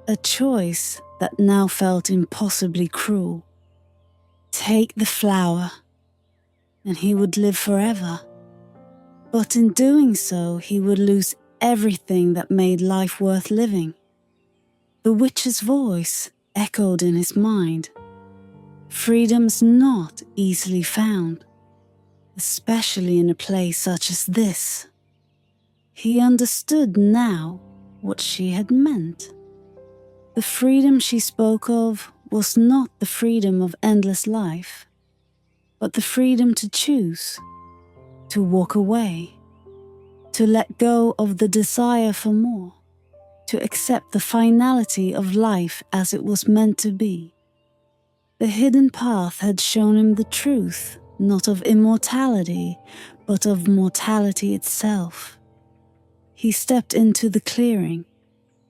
a choice that now felt impossibly cruel. Take the flower, and he would live forever. But in doing so, he would lose everything that made life worth living. The witch's voice echoed in his mind. Freedom's not easily found, especially in a place such as this. He understood now what she had meant. The freedom she spoke of was not the freedom of endless life, but the freedom to choose, to walk away, to let go of the desire for more, to accept the finality of life as it was meant to be. The hidden path had shown him the truth, not of immortality, but of mortality itself. He stepped into the clearing,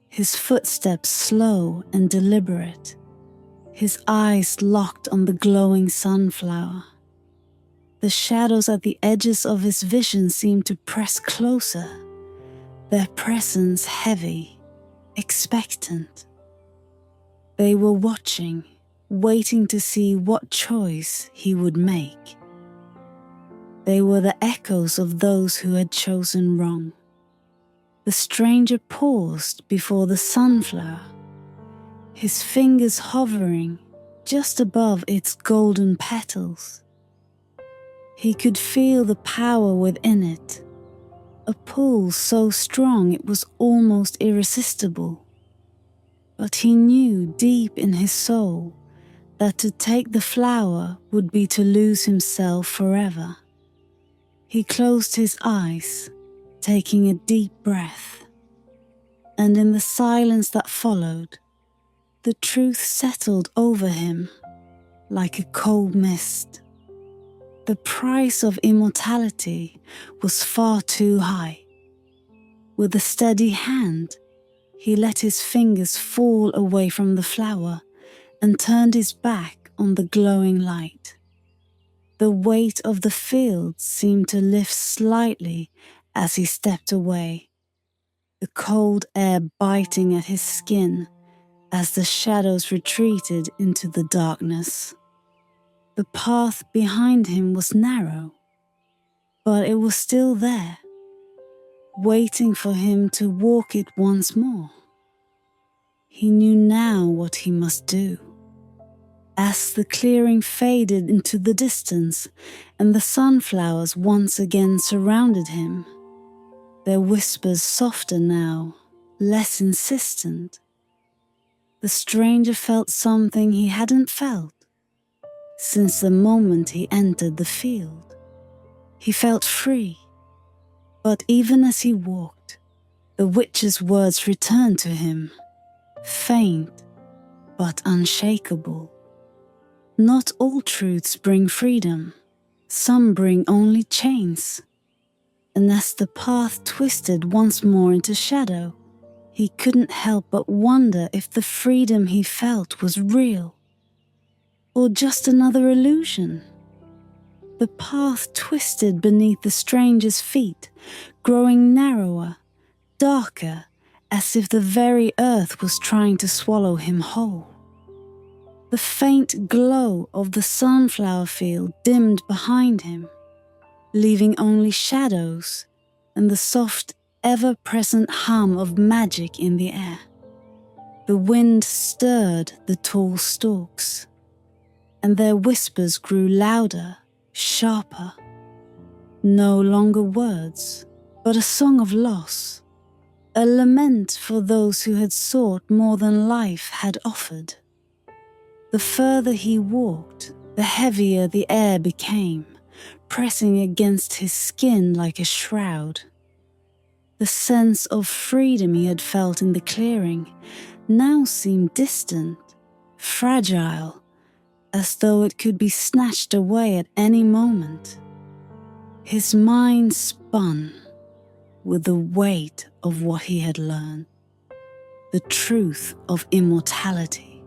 his footsteps slow and deliberate, his eyes locked on the glowing sunflower. The shadows at the edges of his vision seemed to press closer, their presence heavy, expectant. They were watching, waiting to see what choice he would make. They were the echoes of those who had chosen wrong. The stranger paused before the sunflower, his fingers hovering just above its golden petals. He could feel the power within it, a pull so strong it was almost irresistible. But he knew deep in his soul that to take the flower would be to lose himself forever. He closed his eyes, taking a deep breath, and in the silence that followed, the truth settled over him like a cold mist. The price of immortality was far too high. With a steady hand, he let his fingers fall away from the flower and turned his back on the glowing light. The weight of the field seemed to lift slightly as he stepped away, the cold air biting at his skin as the shadows retreated into the darkness. The path behind him was narrow, but it was still there, waiting for him to walk it once more. He knew now what he must do. As the clearing faded into the distance and the sunflowers once again surrounded him, their whispers softer now, less insistent, the stranger felt something he hadn't felt since the moment he entered the field. He felt free, but even as he walked, the witch's words returned to him, faint but unshakable. Not all truths bring freedom, some bring only chains. And as the path twisted once more into shadow, he couldn't help but wonder if the freedom he felt was real, or just another illusion. The path twisted beneath the stranger's feet, growing narrower, darker, as if the very earth was trying to swallow him whole. The faint glow of the sunflower field dimmed behind him, leaving only shadows and the soft, ever-present hum of magic in the air. The wind stirred the tall stalks, and their whispers grew louder, sharper. No longer words, but a song of loss, a lament for those who had sought more than life had offered. The further he walked, the heavier the air became, pressing against his skin like a shroud. The sense of freedom he had felt in the clearing now seemed distant, fragile, as though it could be snatched away at any moment. His mind spun with the weight of what he had learned, the truth of immortality,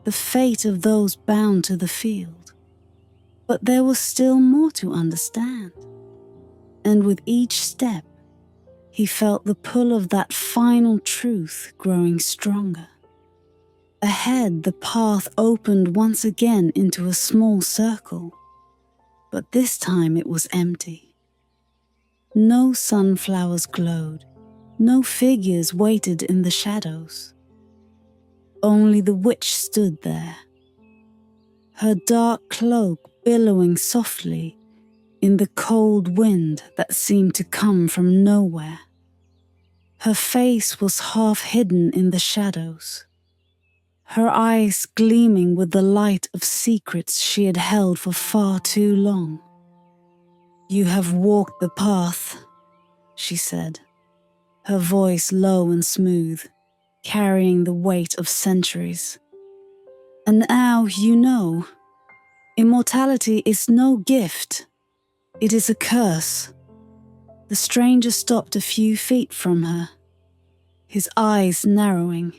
the fate of those bound to the field. But there was still more to understand, and with each step, he felt the pull of that final truth growing stronger. Ahead, the path opened once again into a small circle, but this time it was empty. No sunflowers glowed, no figures waited in the shadows. Only the witch stood there, her dark cloak billowing softly in the cold wind that seemed to come from nowhere. Her face was half hidden in the shadows, her eyes gleaming with the light of secrets she had held for far too long. "You have walked the path," she said, her voice low and smooth, carrying the weight of centuries. "And now you know, immortality is no gift, it is a curse." The stranger stopped a few feet from her, his eyes narrowing.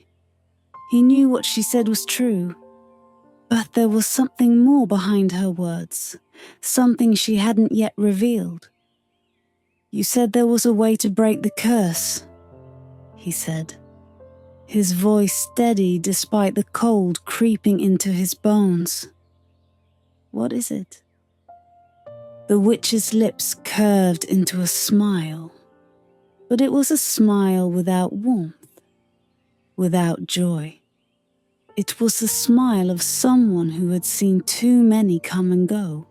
He knew what she said was true, but there was something more behind her words, something she hadn't yet revealed. "You said there was a way to break the curse," he said. his voice steady despite the cold creeping into his bones. "What is it?" The witch's lips curved into a smile, but it was a smile without warmth, without joy. It was the smile of someone who had seen too many come and go,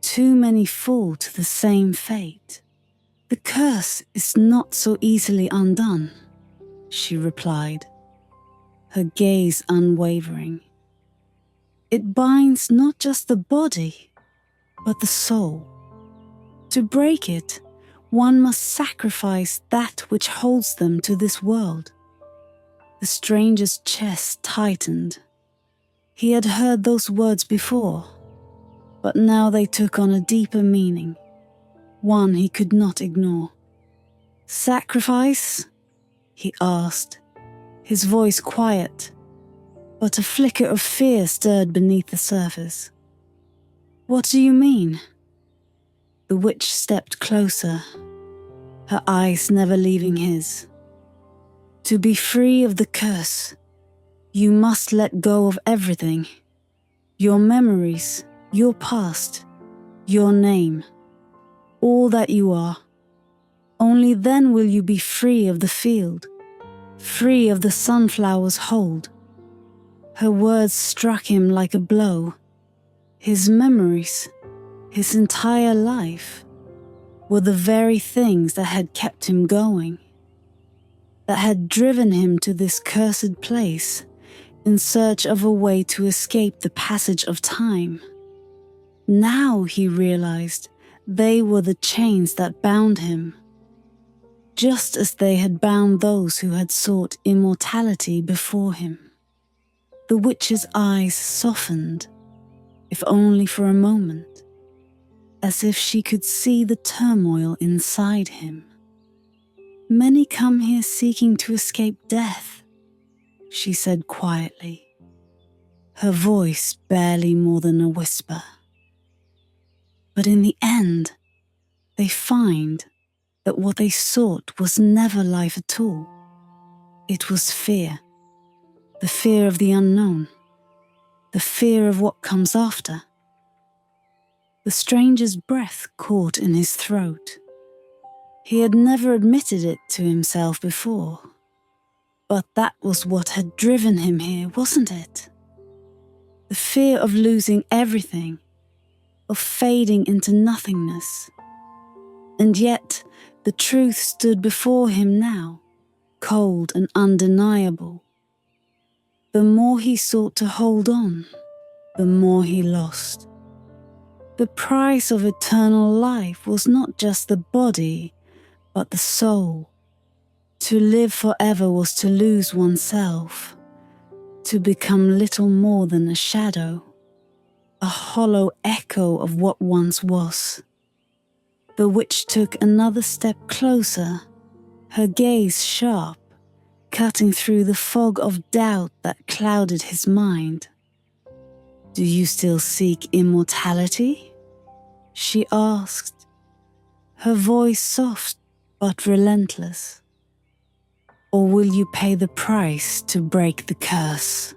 too many fall to the same fate. "The curse is not so easily undone," she replied, her gaze unwavering. "It binds not just the body, but the soul. To break it, one must sacrifice that which holds them to this world." The stranger's chest tightened. He had heard those words before, but now they took on a deeper meaning, one he could not ignore. "Sacrifice?" he asked, his voice quiet, but a flicker of fear stirred beneath the surface. "What do you mean?" The witch stepped closer, her eyes never leaving his. "To be free of the curse, you must let go of everything. Your memories, your past, your name, all that you are. Only then will you be free of the field, free of the sunflower's hold." Her words struck him like a blow. His memories, his entire life, were the very things that had kept him going, that had driven him to this cursed place in search of a way to escape the passage of time. Now he realized they were the chains that bound him, just as they had bound those who had sought immortality before him. The witch's eyes softened, if only for a moment, as if she could see the turmoil inside him. "Many come here seeking to escape death," she said quietly, her voice barely more than a whisper. "But in the end, they find that what they sought was never life at all. It was fear, the fear of the unknown, the fear of what comes after." The stranger's breath caught in his throat. He had never admitted it to himself before, but that was what had driven him here, wasn't it? The fear of losing everything, of fading into nothingness. And yet, the truth stood before him now, cold and undeniable. The more he sought to hold on, the more he lost. The price of eternal life was not just the body, but the soul. To live forever was to lose oneself, to become little more than a shadow, a hollow echo of what once was. The witch took another step closer, her gaze sharp, cutting through the fog of doubt that clouded his mind. "Do you still seek immortality?" she asked, her voice soft but relentless. "Or will you pay the price to break the curse?"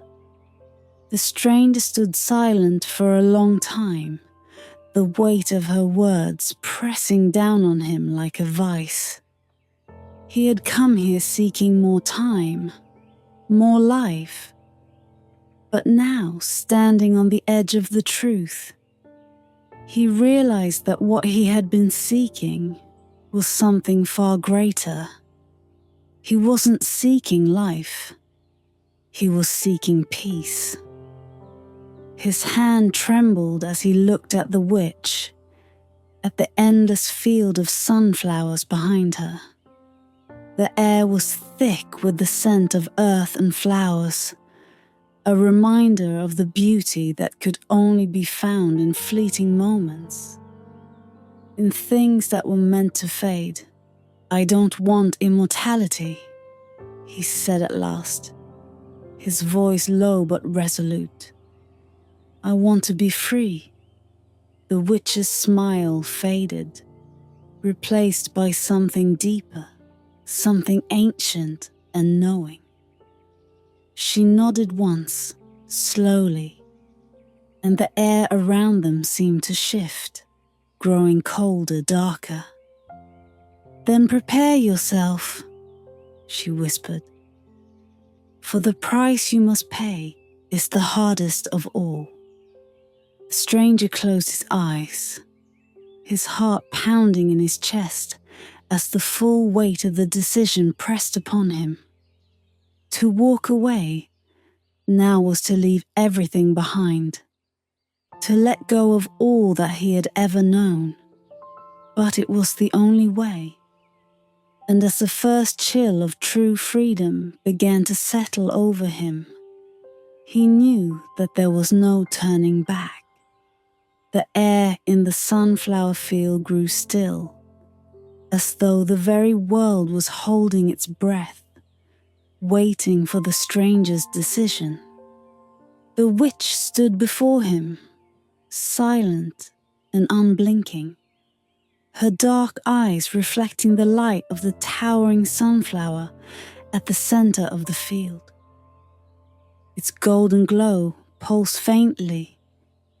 The stranger stood silent for a long time, the weight of her words pressing down on him like a vice. He had come here seeking more time, more life, but now, standing on the edge of the truth, he realized that what he had been seeking was something far greater. He wasn't seeking life, he was seeking peace. His hand trembled as he looked at the witch, at the endless field of sunflowers behind her. The air was thick with the scent of earth and flowers, a reminder of the beauty that could only be found in fleeting moments, in things that were meant to fade. "I don't want immortality," he said at last, his voice low but resolute. "I want to be free." The witch's smile faded, replaced by something deeper, something ancient and knowing. She nodded once, slowly, and the air around them seemed to shift, growing colder, darker. "Then prepare yourself," she whispered. "For the price you must pay is the hardest of all." The stranger closed his eyes, his heart pounding in his chest as the full weight of the decision pressed upon him. To walk away now was to leave everything behind, to let go of all that he had ever known. But it was the only way. And as the first chill of true freedom began to settle over him, he knew that there was no turning back. The air in the sunflower field grew still, as though the very world was holding its breath, waiting for the stranger's decision. The witch stood before him, silent and unblinking, her dark eyes reflecting the light of the towering sunflower at the center of the field. Its golden glow pulsed faintly,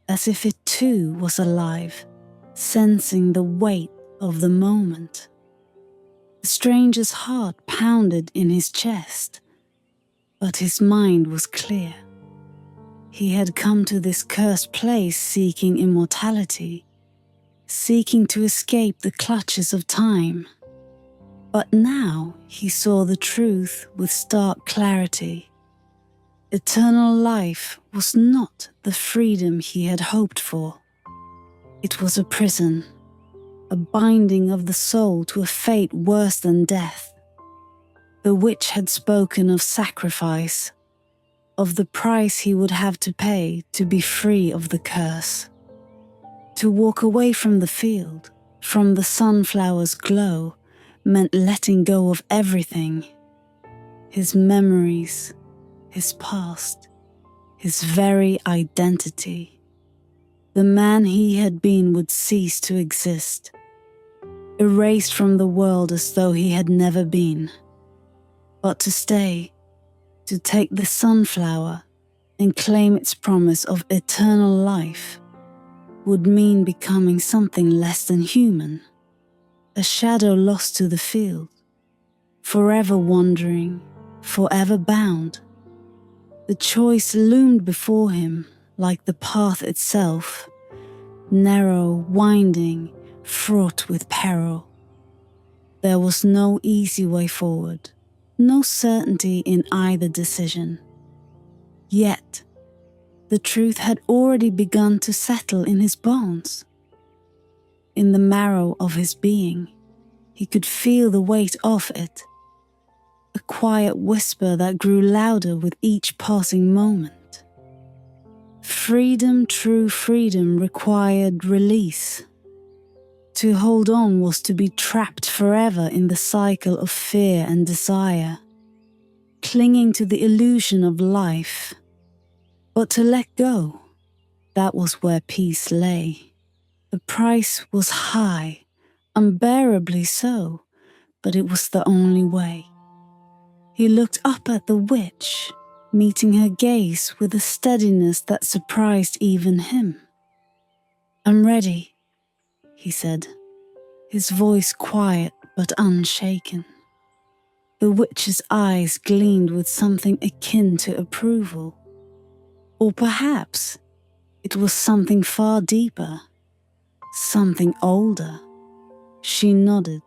as if it too was alive, sensing the weight of the moment. The stranger's heart pounded in his chest, but his mind was clear. He had come to this cursed place seeking immortality, seeking to escape the clutches of time. But now he saw the truth with stark clarity. Eternal life was not the freedom he had hoped for. It was a prison, a binding of the soul to a fate worse than death. The witch had spoken of sacrifice, of the price he would have to pay to be free of the curse. To walk away from the field, from the sunflower's glow, meant letting go of everything. His memories, his past, his very identity. The man he had been would cease to exist, erased from the world as though he had never been. But to stay, to take the sunflower and claim its promise of eternal life, would mean becoming something less than human, a shadow lost to the field, forever wandering, forever bound. The choice loomed before him like the path itself, narrow, winding, fraught with peril. There was no easy way forward, no certainty in either decision. Yet, the truth had already begun to settle in his bones. In the marrow of his being, he could feel the weight of it, a quiet whisper that grew louder with each passing moment. Freedom, true freedom, required release. To hold on was to be trapped forever in the cycle of fear and desire, clinging to the illusion of life. But to let go, that was where peace lay. The price was high, unbearably so, but it was the only way. He looked up at the witch, meeting her gaze with a steadiness that surprised even him. "I'm ready," he said, his voice quiet but unshaken. The witch's eyes gleamed with something akin to approval. Or perhaps it was something far deeper, something older. She nodded,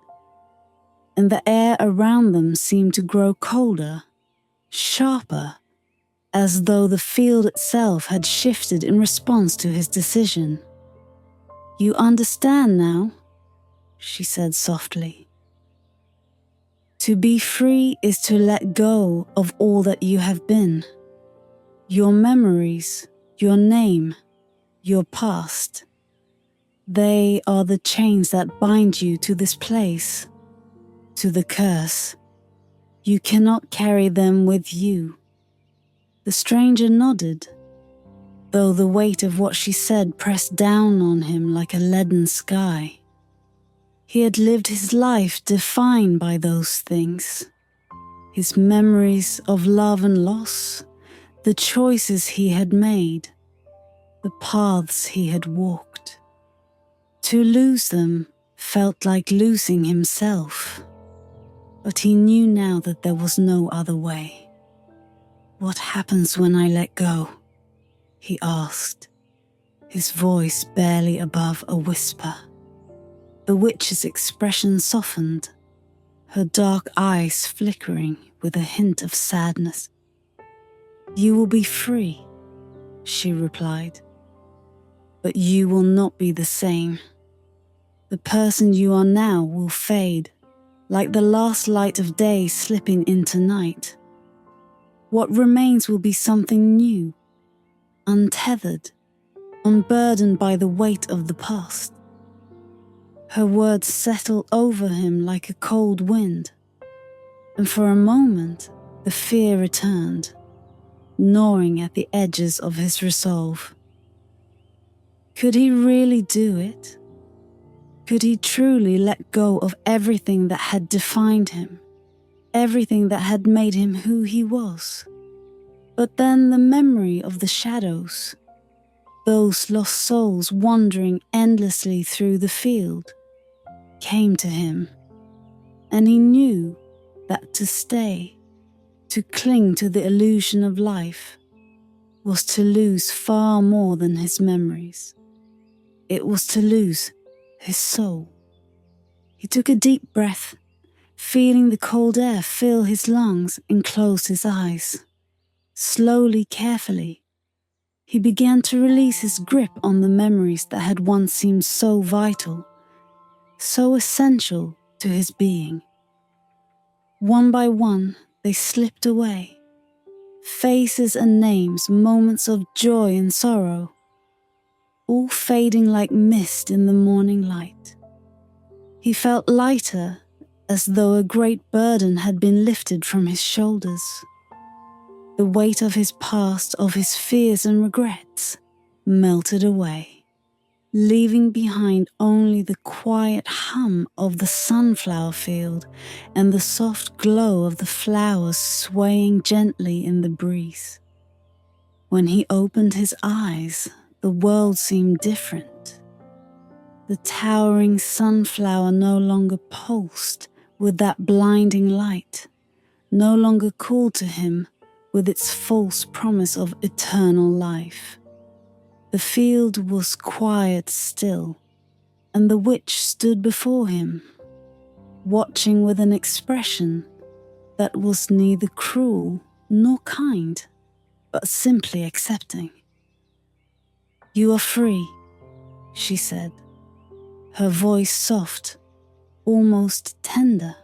and the air around them seemed to grow colder, sharper, as though the field itself had shifted in response to his decision. "You understand now?" she said softly. "To be free is to let go of all that you have been. Your memories, your name, your past. They are the chains that bind you to this place, to the curse. You cannot carry them with you." The stranger nodded, though the weight of what she said pressed down on him like a leaden sky. He had lived his life defined by those things. his memories of love and loss, the choices he had made, the paths he had walked. To lose them felt like losing himself, but he knew now that there was no other way. "What happens when I let go?" he asked, his voice barely above a whisper. The witch's expression softened, her dark eyes flickering with a hint of sadness. "You will be free," she replied, "but you will not be the same. The person you are now will fade, like the last light of day slipping into night. What remains will be something new, untethered, unburdened by the weight of the past." Her words settled over him like a cold wind, and for a moment the fear returned, gnawing at the edges of his resolve. Could he really do it? Could he truly let go of everything that had defined him, everything that had made him who he was? But then the memory of the shadows, those lost souls wandering endlessly through the field, came to him, and he knew that to stay, to cling to the illusion of life, was to lose far more than his memories. It was to lose his soul. He took a deep breath, feeling the cold air fill his lungs, and closed his eyes. Slowly, carefully, he began to release his grip on the memories that had once seemed so vital, so essential to his being. One by one, they slipped away. Faces and names, moments of joy and sorrow, all fading like mist in the morning light. He felt lighter, as though a great burden had been lifted from his shoulders. The weight of his past, of his fears and regrets, melted away, leaving behind only the quiet hum of the sunflower field and the soft glow of the flowers swaying gently in the breeze. When he opened his eyes, the world seemed different. The towering sunflower no longer pulsed with that blinding light, no longer called to him with its false promise of eternal life. The field was quiet still, and the witch stood before him, watching with an expression that was neither cruel nor kind, but simply accepting. "You are free," she said, her voice soft, almost tender.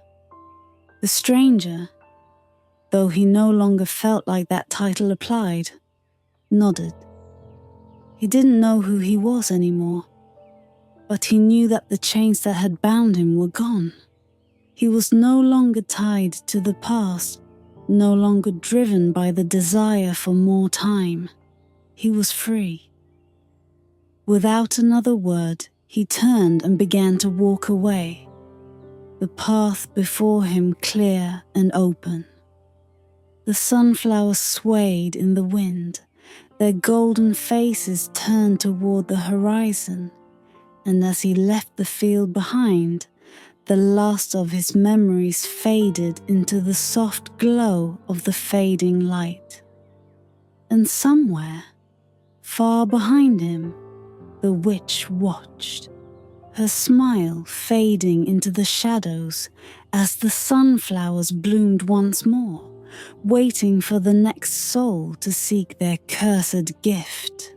The stranger, though he no longer felt like that title applied, nodded. He didn't know who he was anymore, but he knew that the chains that had bound him were gone. He was no longer tied to the past, no longer driven by the desire for more time. He was free. Without another word, he turned and began to walk away, the path before him clear and open. The sunflowers swayed in the wind, their golden faces turned toward the horizon, and as he left the field behind, the last of his memories faded into the soft glow of the fading light. And somewhere, far behind him, the witch watched, her smile fading into the shadows as the sunflowers bloomed once more, waiting for the next soul to seek their cursed gift.